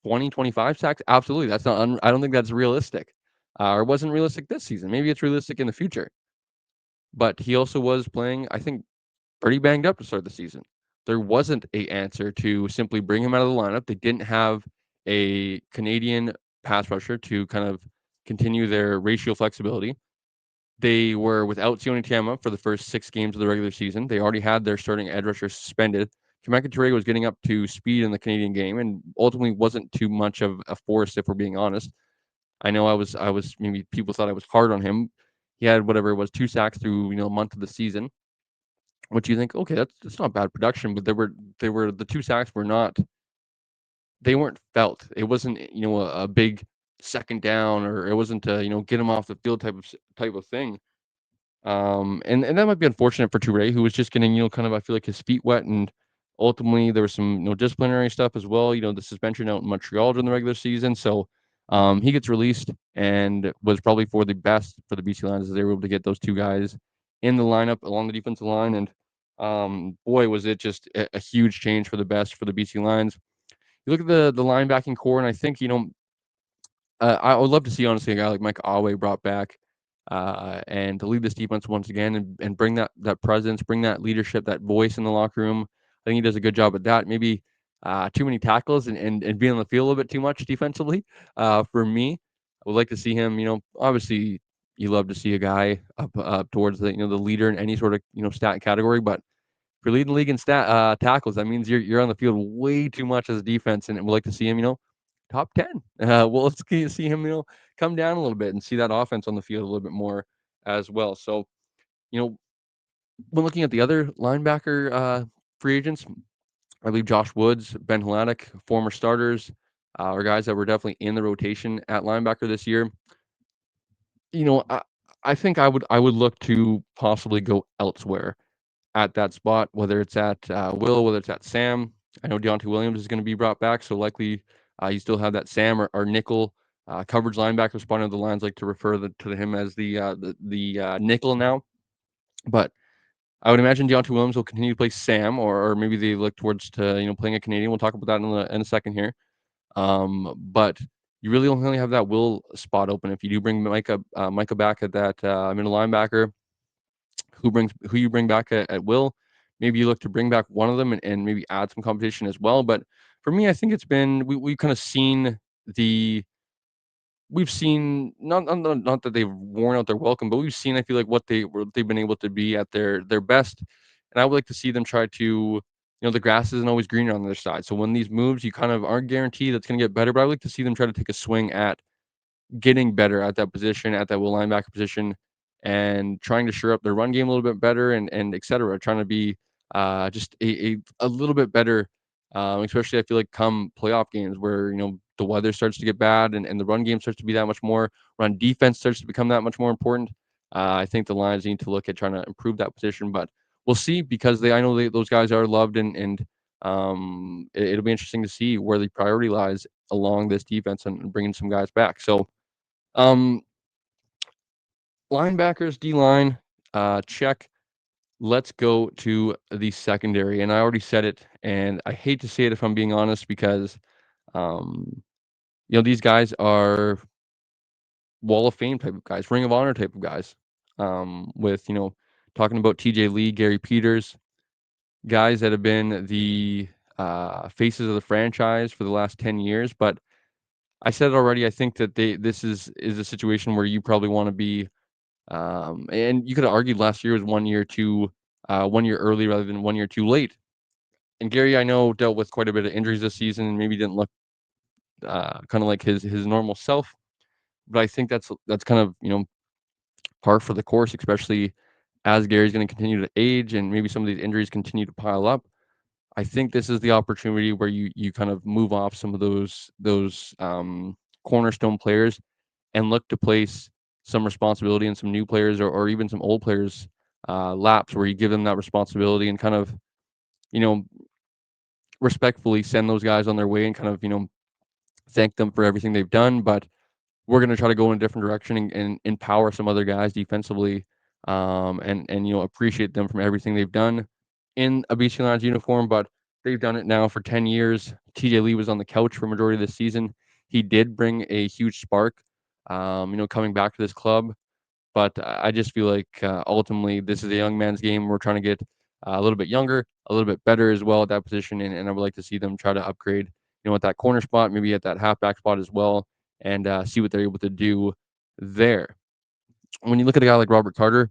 20, 25 sacks? Absolutely. That's not, I don't think that's realistic. Or wasn't realistic this season. Maybe it's realistic in the future. But he also was playing, I think, pretty banged up to start the season. There wasn't a answer to simply bring him out of the lineup. They didn't have a Canadian pass rusher to kind of continue their ratio flexibility. They were without Sione Tiama for the first 6 games of the regular season. They already had their starting edge rusher suspended. Kameka Ture was getting up to speed in the Canadian game and ultimately wasn't too much of a force, if we're being honest. I know I was maybe people thought I was hard on him. He had whatever it was, 2 sacks through, a month of the season. which you think, okay, that's not bad production, but they were the 2 sacks were not they weren't felt. It wasn't, a big second down, or it wasn't a, get him off the field type of thing. And that might be unfortunate for Toure, who was just getting, kind of, I feel like, his feet wet, and ultimately there was some, disciplinary stuff as well. The suspension out in Montreal during the regular season. So he gets released, and was probably for the best for the BC Lions, as they were able to get those two guys in the lineup along the defensive line. And boy, was it just a huge change for the best for the BC Lions. You look at the linebacking core, and I think, I would love to see, honestly, a guy like Mike Alway brought back, and to lead this defense once again, and bring that presence, bring that leadership, that voice in the locker room. I think he does a good job at that. Maybe too many tackles, and being on the field a little bit too much defensively. For me, I would like to see him. Obviously, you love to see a guy up towards the leader in any sort of stat category, but if you're leading the league in tackles, that means you're on the field way too much as a defense, and we'd like to see him, top 10. Well, let's see him, come down a little bit and see that offense on the field a little bit more as well. So, you know, when looking at the other linebacker free agents, I believe Josh Woods, Ben Hladek, former starters, are guys that were definitely in the rotation at linebacker this year. You know, I think I would look to possibly go elsewhere at that spot, whether it's at Will, whether it's at Sam. I know Deontay Williams is going to be brought back, so likely you still have that Sam, or nickel coverage linebacker spot. The Lions like to refer to him as the nickel now. But I would imagine Deontay Williams will continue to play Sam, or maybe they look towards to playing a Canadian. We'll talk about that in a second here. But you really only have that Will spot open if you do bring Micah back at that middle linebacker. Who you bring back at will. Maybe you look to bring back one of them, and maybe add some competition as well. But for me, I think it's been we've kind of seen the we've seen not that they've worn out their welcome, but we've seen, I feel like, what they've been able to be at their best. And I would like to see them try to, the grass isn't always greener on their side. So when these moves, you kind of aren't guaranteed that's going to get better, but I would like to see them try to take a swing at getting better at that position, at that will linebacker position, and trying to shore up their run game a little bit better, and et cetera. Trying to be just a little bit better, especially I feel like come playoff games where the weather starts to get bad, and the run game starts to be that much more. Run defense starts to become that much more important. I think the Lions need to look at trying to improve that position, but we'll see, because I know those guys are loved, and it'll be interesting to see where the priority lies along this defense, and bringing some guys back. So um, linebackers, D line, check. Let's go to the secondary. And I already said it, and I hate to say it if I'm being honest, because um, these guys are Wall of Fame type of guys, Ring of Honor type of guys. With talking about TJ Lee, Gary Peters, guys that have been the faces of the franchise for the last 10 years. But I said it already. I think that this is a situation where you probably want to be. And you could have argued last year was 1 year early rather than 1 year too late. And Gary, I know, dealt with quite a bit of injuries this season, and maybe didn't look kind of like his normal self. But I think that's kind of par for the course, especially as Gary's going to continue to age, and maybe some of these injuries continue to pile up. I think this is the opportunity where you kind of move off some of those cornerstone players, and look to place some responsibility in some new players, or even some old players laps, where you give them that responsibility, and kind of you know respectfully send those guys on their way, and kind of thank them for everything they've done. But we're going to try to go in a different direction, and empower some other guys defensively, and appreciate them from everything they've done in a BC Lions uniform. But they've done it now for 10 years. TJ Lee was on the couch for a majority of the season. He did bring a huge spark, coming back to this club. But I just feel like ultimately this is a young man's game. We're trying to get a little bit younger, a little bit better as well at that position, and I would like to see them try to upgrade, at that corner spot, maybe at that halfback spot as well, and see what they're able to do there. When you look at a guy like Robert Carter,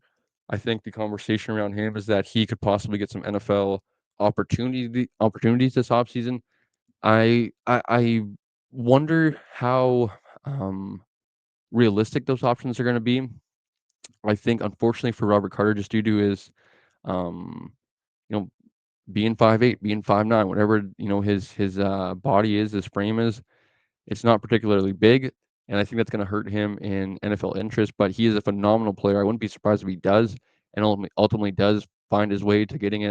I think the conversation around him is that he could possibly get some NFL opportunities this offseason. I wonder how realistic those options are going to be. I think, unfortunately for Robert Carter, just due to his you know, being 5'8", being 5'9", whatever, his body is, his frame is, it's not particularly big, and I think that's gonna hurt him in NFL interest, but he is a phenomenal player. I wouldn't be surprised if he does, and ultimately does find his way to getting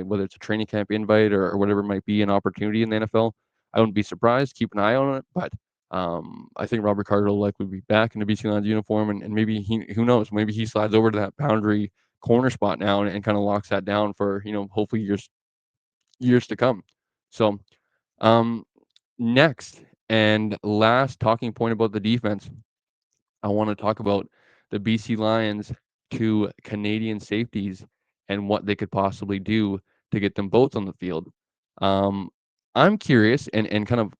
whether it's a training camp invite or whatever it might be, an opportunity in the NFL. I wouldn't be surprised. Keep an eye on it, but, I think Robert Carter will likely be back in the BC Lions uniform, and maybe who knows, maybe he slides over to that boundary corner spot now and kinda locks that down for, hopefully years to come. So, um, next and last talking point about the defense, I want to talk about the BC Lions to Canadian safeties and what they could possibly do to get them both on the field. Um, I'm curious and kind of,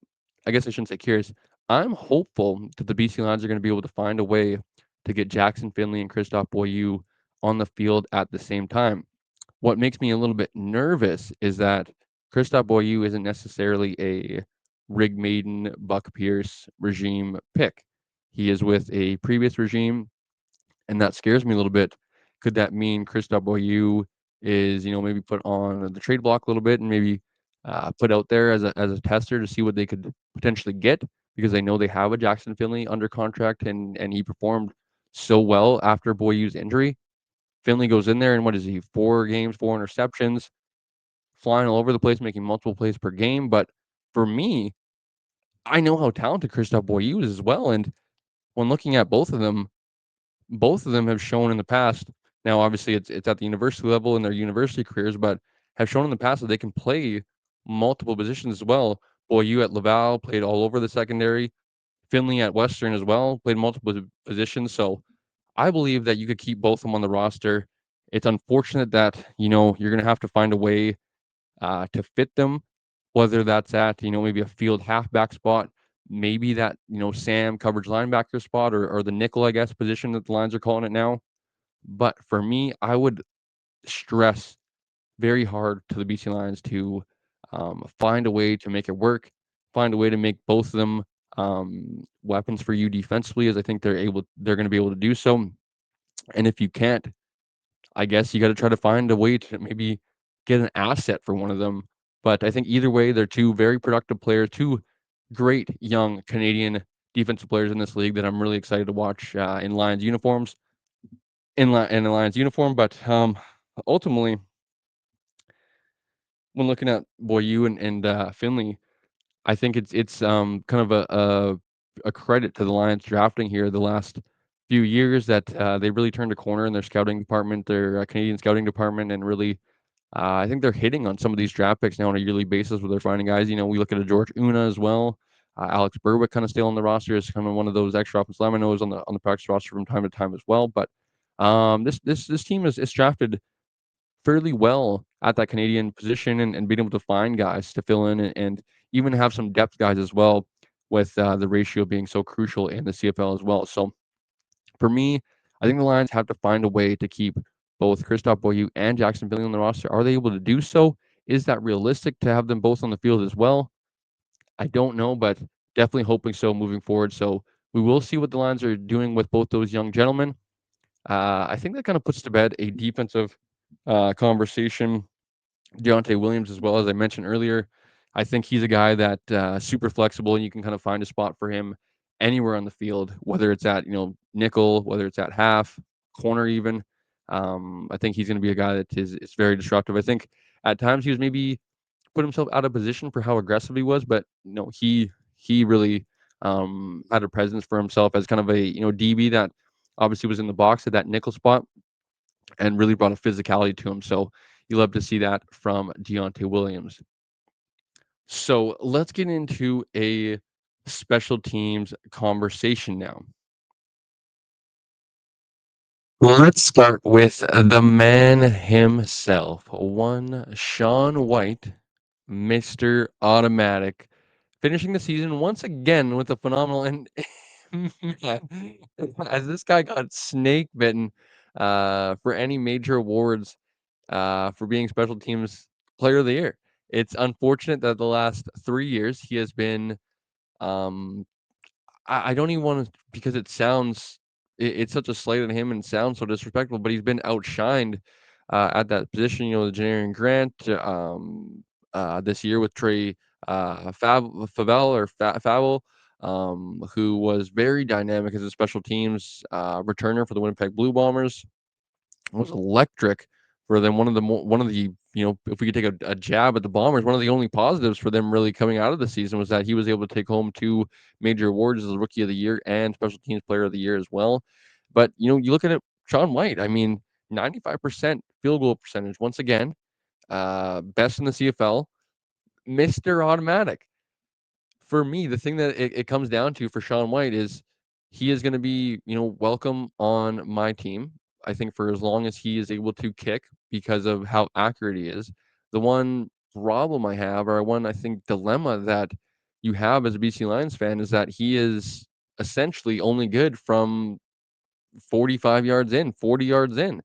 I guess I shouldn't say curious. I'm hopeful that the BC Lions are going to be able to find a way to get Jackson Finley and Christophe Boyu on the field at the same time. What makes me a little bit nervous is that Christophe Boyu isn't necessarily a Rigmaiden, Buck Pierce regime pick. He is with a previous regime, and that scares me a little bit. Could that mean Christophe Boyu is, maybe put on the trade block a little bit and maybe put out there as a tester to see what they could potentially get? Because I know they have a Jackson Finley under contract, and he performed so well after Boyu's injury. Finley goes in there and what is he? 4 games, 4 interceptions, flying all over the place, making multiple plays per game. But for me, I know how talented Christophe Boyu is as well. And when looking at both of them have shown in the past. Now, obviously, it's at the university level in their university careers, but have shown in the past that they can play multiple positions as well. Boyu at Laval played all over the secondary. Finley at Western as well played multiple positions. So I believe that you could keep both of them on the roster. It's unfortunate that you're going to have to find a way to fit them, whether that's at maybe a field halfback spot, maybe that Sam coverage linebacker spot, or the nickel, I guess, position that the Lions are calling it now. But for me, I would stress very hard to the BC Lions to find a way to make it work, find a way to make both of them weapons for you defensively, as I think they're going to be able to do so. And if you can't, I guess you got to try to find a way to maybe get an asset for one of them. But I think either way, they're two very productive players, two great young Canadian defensive players in this league that I'm really excited to watch in Lions uniforms, in the Lions uniform. But ultimately, when looking at Boyu and Finley, I think it's kind of a credit to the Lions drafting here the last few years that they really turned a corner in their scouting department, their Canadian scouting department, and really I think they're hitting on some of these draft picks now on a yearly basis where they're finding guys. We look at a George Una as well. Alex Berwick kind of still on the roster is kind of one of those extra offensive linemen who's on the practice roster from time to time as well. But this team is drafted fairly well at that Canadian position and being able to find guys to fill in and even have some depth guys as well with the ratio being so crucial in the CFL as well. So for me, I think the Lions have to find a way to keep both Christophe Boyu and Jackson Finley on the roster. Are they able to do so? Is that realistic to have them both on the field as well? I don't know, but definitely hoping so moving forward. So we will see what the Lions are doing with both those young gentlemen. I think that kind of puts to bed a defensive conversation. Deontay Williams, as well as I mentioned earlier, I think he's a guy that super flexible, and you can kind of find a spot for him anywhere on the field, whether it's at nickel, whether it's at half, corner, even. I think he's going to be a guy that is very disruptive. I think at times he was maybe put himself out of position for how aggressive he was, but he really had a presence for himself as kind of a DB that obviously was in the box at that nickel spot and really brought a physicality to him. So you love to see that from Deontay Williams. So let's get into a special teams conversation now. Let's start with the man himself, one Sean White, Mr. Automatic, finishing the season once again with a phenomenal and man, as this guy got snake bitten for any major awards for being special teams player of the year. It's unfortunate that the last 3 years he has been um I don't even want to because it's such a slight on him and sounds so disrespectful, but he's been outshined at that position. The Janarian Grant this year with Trey Favel or Favel, who was very dynamic as a special teams returner for the Winnipeg Blue Bombers, was electric for them. One of the if we could take a jab at the Bombers, one of the only positives for them really coming out of the season was that he was able to take home 2 major awards as Rookie of the Year and Special Teams Player of the Year as well. But you look at it, Sean White. I mean, 95% field goal percentage once again, best in the CFL, Mister Automatic. For me, the thing that it comes down to for Sean White is he is going to be, welcome on my team. I think for as long as he is able to kick because of how accurate he is. The one problem I have, or one I think dilemma that you have as a BC Lions fan, is that he is essentially only good from 45 yards in, 40 yards in.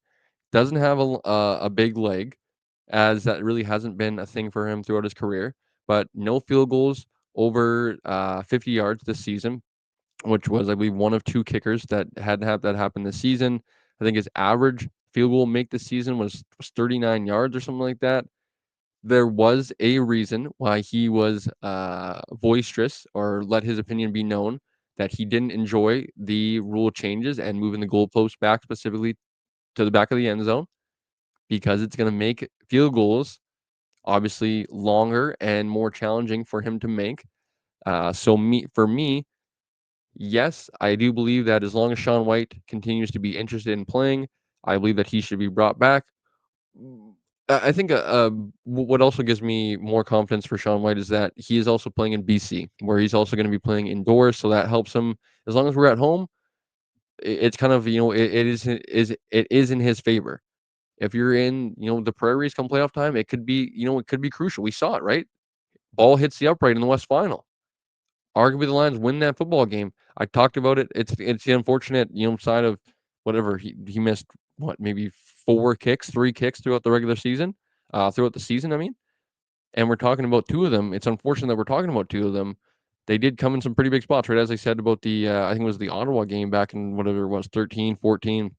Doesn't have a big leg, as that really hasn't been a thing for him throughout his career. But no field goals over 50 yards this season, which was, I believe, one of 2 kickers that had to have that happen this season. I think his average field goal make this season was 39 yards or something like that. There was a reason why he was boisterous or let his opinion be known that he didn't enjoy the rule changes and moving the goalpost back specifically to the back of the end zone, because it's going to make field goals obviously longer and more challenging for him to make. For me, yes, I do believe that as long as Sean White continues to be interested in playing, I believe that he should be brought back. Mm, I think what also gives me more confidence for Sean White is that he is also playing in BC, where he's also going to be playing indoors, so that helps him. As long as we're at home, it's kind of it is in his favor. If you're in, the prairies come playoff time, it could be crucial. We saw it, right? Ball hits the upright in the West Final. Arguably, the Lions win that football game. I talked about it. It's the unfortunate, side of whatever he missed. What, maybe 3 kicks throughout the regular season, throughout the season. I mean, and we're talking about 2 of them. It's unfortunate that we're talking about 2 of them. They did come in some pretty big spots, right? As I said about the, I think it was the Ottawa game back in whatever it was, 13, 14,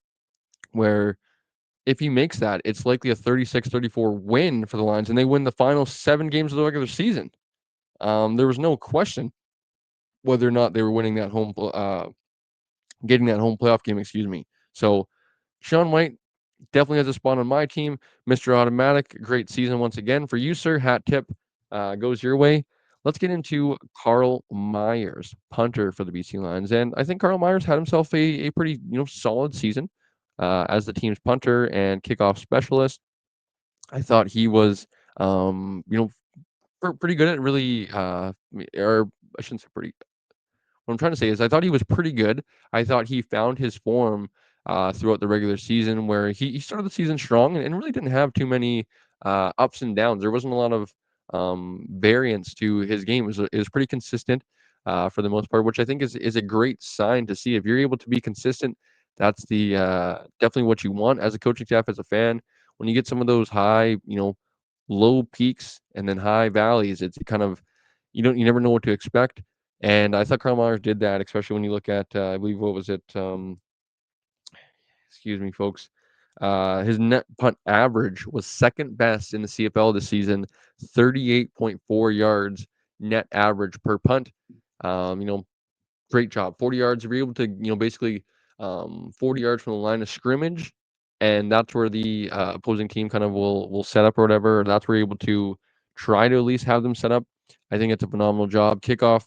where if he makes that, it's likely a 36-34 win for the Lions, and they win the final 7 games of the regular season. There was no question whether or not they were winning that getting that home playoff game, excuse me. So Sean White definitely has a spot on my team. Mr. Automatic, great season once again for you, sir. Hat tip goes your way. Let's get into Carl Myers, punter for the BC Lions. And I think Carl Myers had himself a pretty, solid season as the team's punter and kickoff specialist. I thought he was, pretty good at really, or I shouldn't say pretty. What I'm trying to say is I thought he was pretty good. I thought he found his form throughout the regular season, where he started the season strong and really didn't have too many ups and downs. There wasn't a lot of variance to his game. It was pretty consistent for the most part, which I think is a great sign to see. If you're able to be consistent, that's the definitely what you want as a coaching staff, as a fan. When you get some of those high, low peaks and then high valleys, it's kind of you never know what to expect. And I thought Carl Myers did that, especially when you look at, I believe, what was it? Excuse me, folks. His net punt average was second best in the CFL this season, 38.4 yards net average per punt. Um, you know, Great job. 40 yards. If you're able to, basically 40 yards from the line of scrimmage, and that's where the opposing team kind of will set up or whatever. Or that's where you're able to try to at least have them set up. I think it's a phenomenal job. Kickoff.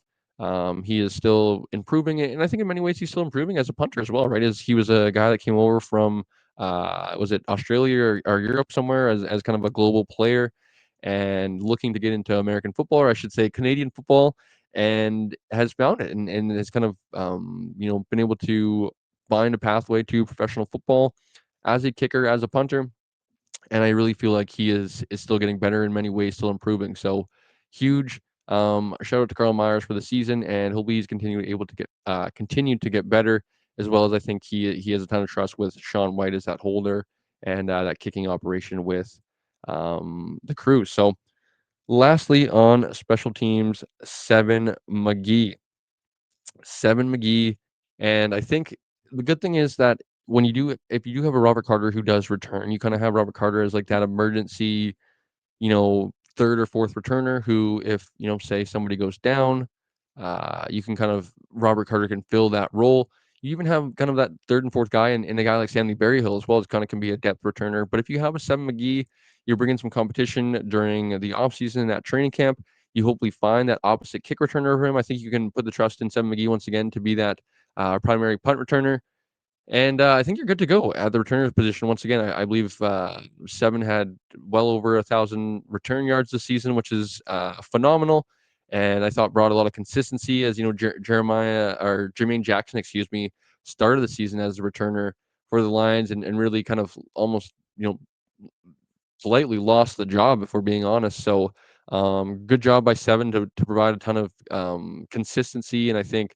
He is still improving it, and I think in many ways he's still improving as a punter as well, right? As he was a guy that came over from was it Australia or Europe somewhere as kind of a global player and looking to get into American football, or I should say Canadian football, and has found it and has kind of been able to find a pathway to professional football as a kicker, as a punter. And I really feel like he is still getting better in many ways, still improving. So huge shout out to Carl Myers for the season, and hopefully he's continue to get better, as well as I think he has a ton of trust with Sean White as that holder and that kicking operation with the crew. So lastly, on special teams, Seven McGee. And I think the good thing is that if you do have a Robert Carter who does return, you kind of have Robert Carter as like that emergency, third or fourth returner who, if, say somebody goes down, you can kind of Robert Carter can fill that role. You even have kind of that third and fourth guy, and a guy like Stanley Berryhill as well as kind of can be a depth returner. But if you have a Seven McGee, you're bringing some competition during the offseason at training camp. You hopefully find that opposite kick returner of him. I think you can put the trust in Seven McGee once again to be that primary punt returner. And I think you're good to go at the returner's position. Once again, I believe Seven had well over 1,000 return yards this season, which is phenomenal. And I thought brought a lot of consistency as, Jermaine Jackson, excuse me, started the season as a returner for the Lions and really kind of almost, slightly lost the job, if we're being honest. So, good job by Seven to provide a ton of consistency, and I think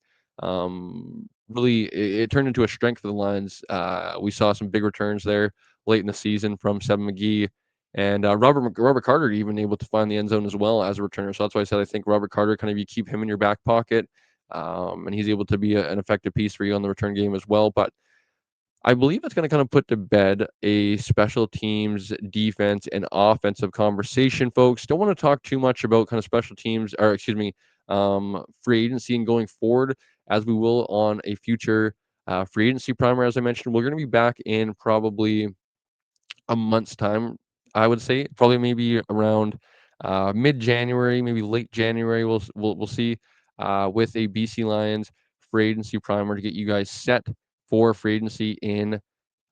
really it turned into a strength for the Lions. We saw some big returns there late in the season from Seven McGee. And Robert Carter even able to find the end zone as well as a returner. So that's why I said I think Robert Carter, kind of you keep him in your back pocket, and he's able to be an effective piece for you on the return game as well. But I believe it's going to kind of put to bed a special teams, defense, and offensive conversation, folks. Don't want to talk too much about kind of special teams, or excuse me, free agency and going forward, as we will on a future free agency primer. As I mentioned, we're going to be back in probably a month's time, I would say, probably maybe around mid-January, maybe late January. We'll see with a BC Lions free agency primer to get you guys set for free agency in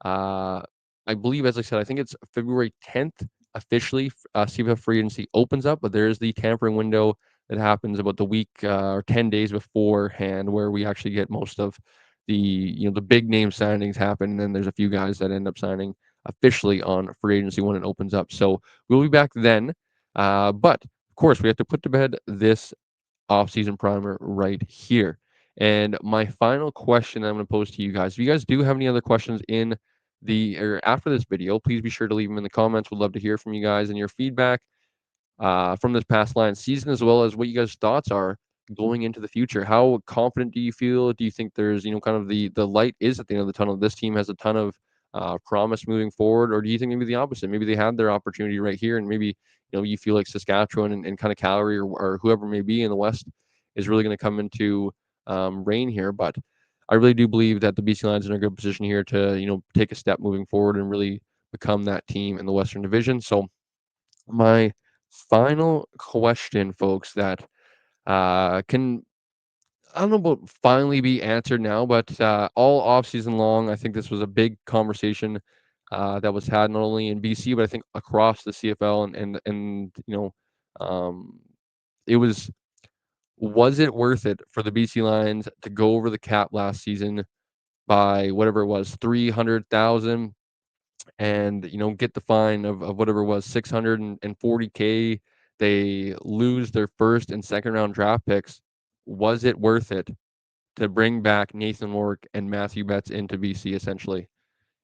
uh, I believe, as I said, I think it's February 10th officially. CFL free agency opens up, but there is the tampering window that happens about the week or 10 days beforehand, where we actually get most of the big name signings happen, and then there's a few guys that end up signing officially on free agency when it opens up. So we'll be back then. But of course, we have to put to bed this off-season primer right here. And my final question that I'm going to pose to you guys, if you guys do have any other questions in the or after this video, please be sure to leave them in the comments. We'd love to hear from you guys and your feedback from this past Lions season, as well as what you guys' thoughts are going into the future. How confident do you feel? Do you think there's, kind of the light is at the end of the tunnel? This team has a ton of promise moving forward, or do you think maybe the opposite? Maybe they had their opportunity right here, and maybe you feel like Saskatchewan and kind of Calgary or whoever may be in the West is really going to come into reign here. But I really do believe that the BC Lions are in a good position here to take a step moving forward and really become that team in the Western Division. So my final question, folks, that can I don't know about finally be answered now, but all off season long, I think this was a big conversation that was had not only in BC but I think across the CFL and um, it was it worth it for the BC Lions to go over the cap last season by whatever it was 300,000 and get the fine of whatever it was 640K. They lose their first and second round draft picks. Was it worth it to bring back Nathan Rourke and Matthew Betts into BC essentially?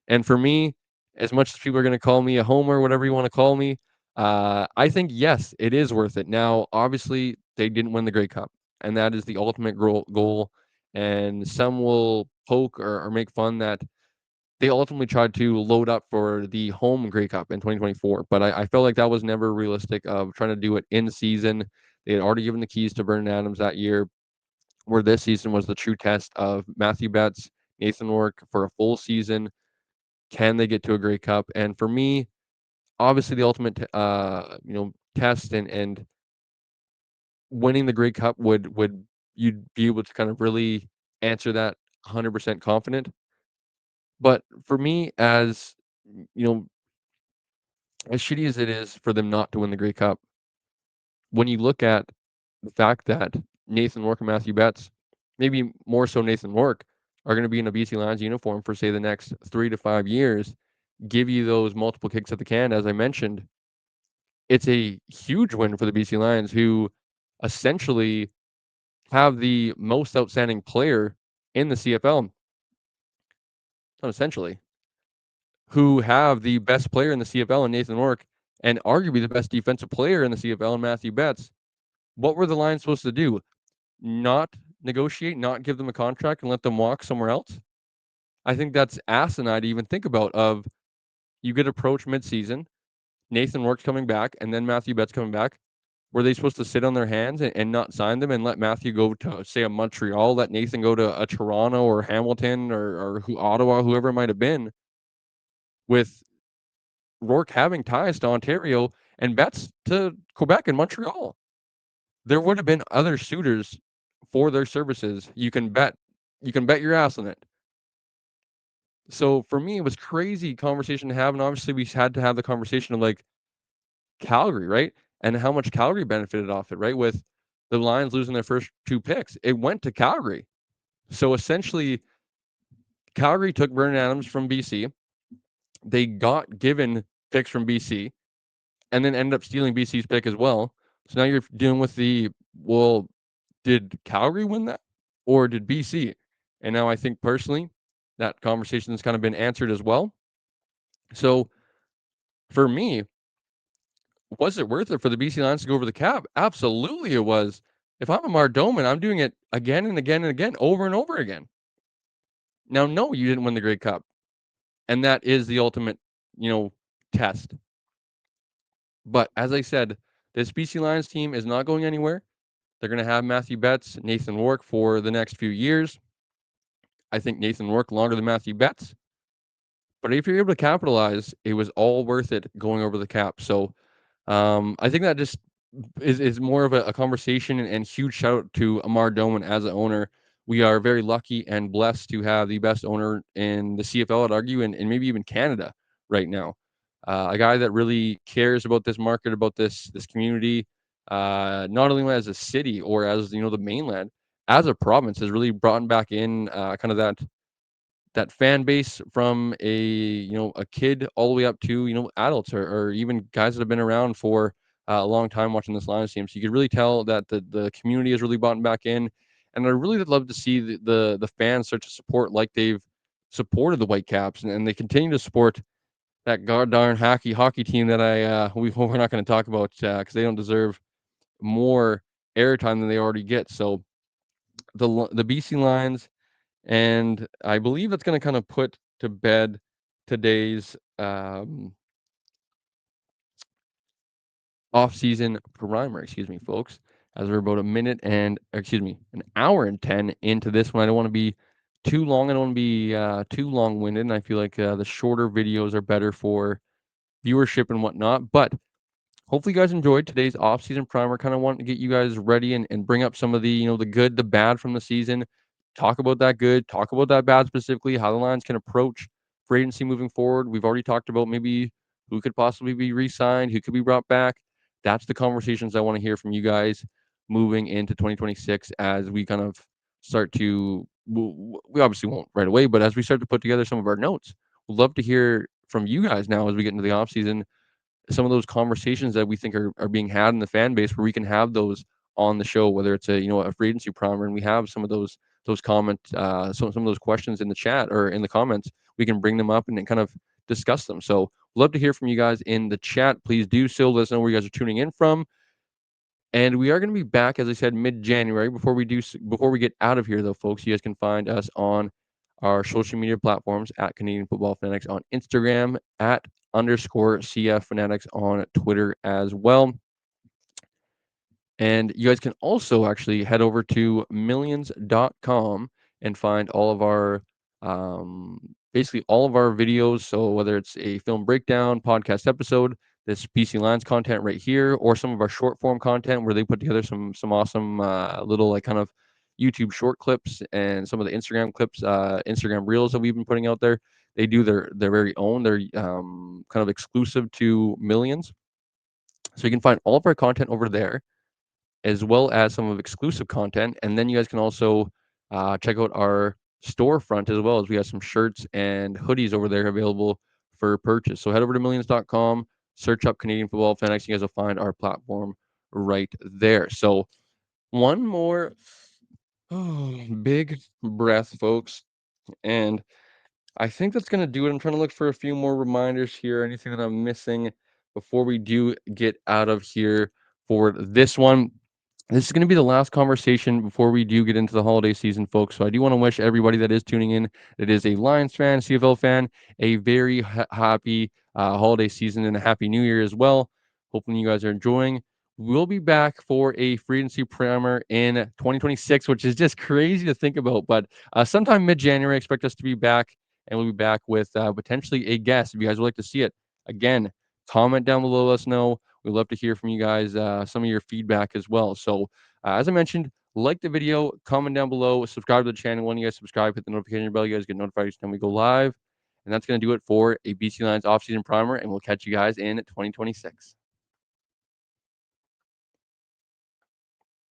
And for me, as much as people are going to call me a homer, whatever you want to call me, I think yes, it is worth it. Now, obviously, they didn't win the Grey Cup, and that is the ultimate goal. And some will poke or make fun that they ultimately tried to load up for the home Grey Cup in 2024, but I felt like that was never realistic of trying to do it in season. They had already given the keys to Vernon Adams that year, where this season was the true test of Matthew Betts, Nathan Rourke for a full season. Can they get to a Grey Cup? And for me, obviously the ultimate, test and winning the Grey Cup would you'd be able to kind of really answer that 100% confident. But for me, as you know, as shitty as it is for them not to win the Grey Cup, when you look at the fact that Nathan Rourke and Matthew Betts, maybe more so Nathan Rourke, are going to be in a BC Lions uniform for, say, the next 3 to 5 years, give you those multiple kicks at the can, as I mentioned, it's a huge win for the BC Lions, who essentially have the most outstanding player in the CFL, not essentially, who have the best player in the CFL in Nathan Rourke, and arguably the best defensive player in the CFL in Matthew Betts. What were the Lions supposed to do? Not negotiate, not give them a contract and let them walk somewhere else? I think that's asinine to even think about. Of you get approached midseason, Nathan Work's coming back, and then Matthew Betts coming back. Were they supposed to sit on their hands and not sign them and let Matthew go to, say, a Montreal, let Nathan go to a Toronto or Hamilton or Ottawa, whoever it might have been, with Rourke having ties to Ontario and Betts to Quebec and Montreal? There would have been other suitors for their services. You can bet your ass on it. So for me, it was crazy conversation to have, and obviously we had to have the conversation of like Calgary, right? And how much Calgary benefited off it, right? With the Lions losing their first 2 picks, it went to Calgary. So essentially, Calgary took Vernon Adams from BC. They got given picks from BC and then ended up stealing BC's pick as well. So now you're dealing with well, did Calgary win that or did BC? And now I think personally that conversation has kind of been answered as well. So for me, was it worth it for the BC Lions to go over the cap? Absolutely it was. If I'm a Mardoman, I'm doing it again and again and again, over and over again. Now, no, you didn't win the Grey Cup. And that is the ultimate, you know, test. But as I said, this BC Lions team is not going anywhere. They're going to have Matthew Betts, Nathan Rourke for the next few years. I think Nathan Rourke longer than Matthew Betts. But if you're able to capitalize, it was all worth it going over the cap. So I think that just is more of a conversation and huge shout out to Amar Doman as an owner. We are very lucky and blessed to have the best owner in the CFL, I'd argue, and maybe even Canada right now. A guy that really cares about this market, about this community, not only as a city or as the mainland, as a province, has really brought back in kind of that fan base from a kid all the way up to adults or even guys that have been around for a long time watching this Lions team. So you could really tell that the community is really bought back in, and I really would love to see the fans start to support like they've supported the Whitecaps, and they continue to support that god darn hockey team that we're not going to talk about because they don't deserve more airtime than they already get. So the BC Lions, and I believe that's going to kind of put to bed today's off-season primer. Excuse me, folks. As we're about an hour and 10 into this one. I don't want to be too long. I don't want to be too long-winded. And I feel like the shorter videos are better for viewership and whatnot. But hopefully you guys enjoyed today's off-season primer. Kind of wanted to get you guys ready and bring up some of the good, the bad from the season. Talk about that good, talk about that bad specifically, how the Lions can approach free agency moving forward. We've already talked about maybe who could possibly be re-signed, who could be brought back. That's the conversations I want to hear from you guys moving into 2026 as we kind of start to, we obviously won't right away, but as we start to put together some of our notes, we'd love to hear from you guys now as we get into the offseason, some of those conversations that we think are being had in the fan base where we can have those on the show, whether it's a free agency primer, and we have some of those comments, some of those questions in the chat or in the comments, we can bring them up and then kind of discuss them. So love to hear from you guys in the chat. Please do so. Let us know where you guys are tuning in from. And we are going to be back, as I said, mid-January. Before we get out of here, though, folks, you guys can find us on our social media platforms at Canadian Football Fanatics on Instagram, at _CF Fanatics on Twitter as well. And you guys can also actually head over to millions.com and find all of our basically all of our videos. So whether it's a film breakdown, podcast episode, this BC Lions content right here, or some of our short form content where they put together some awesome little like kind of YouTube short clips and some of the Instagram clips, Instagram reels that we've been putting out there. They do their very own. They're kind of exclusive to Millions. So you can find all of our content over there, as well as some of exclusive content. And then you guys can also check out our storefront as well, as we have some shirts and hoodies over there available for purchase. So head over to millions.com, search up Canadian Football Fanatics. You guys will find our platform right there. So one more big breath, folks. And I think that's going to do it. I'm trying to look for a few more reminders here, anything that I'm missing before we do get out of here for this one. This is going to be the last conversation before we do get into the holiday season, folks. So I do want to wish everybody that is tuning in, that is a Lions fan, CFL fan, a very happy holiday season and a happy new year as well. Hoping you guys are enjoying. We'll be back for a free agency primer in 2026, which is just crazy to think about. But sometime mid-January, expect us to be back, and we'll be back with potentially a guest if you guys would like to see it. Again, comment down below, let us know. We'd love to hear from you guys, some of your feedback as well. So, as I mentioned, like the video, comment down below, subscribe to the channel. When you guys subscribe, hit the notification bell. You guys get notified each time we go live. And that's going to do it for a BC Lions offseason primer. And we'll catch you guys in 2026.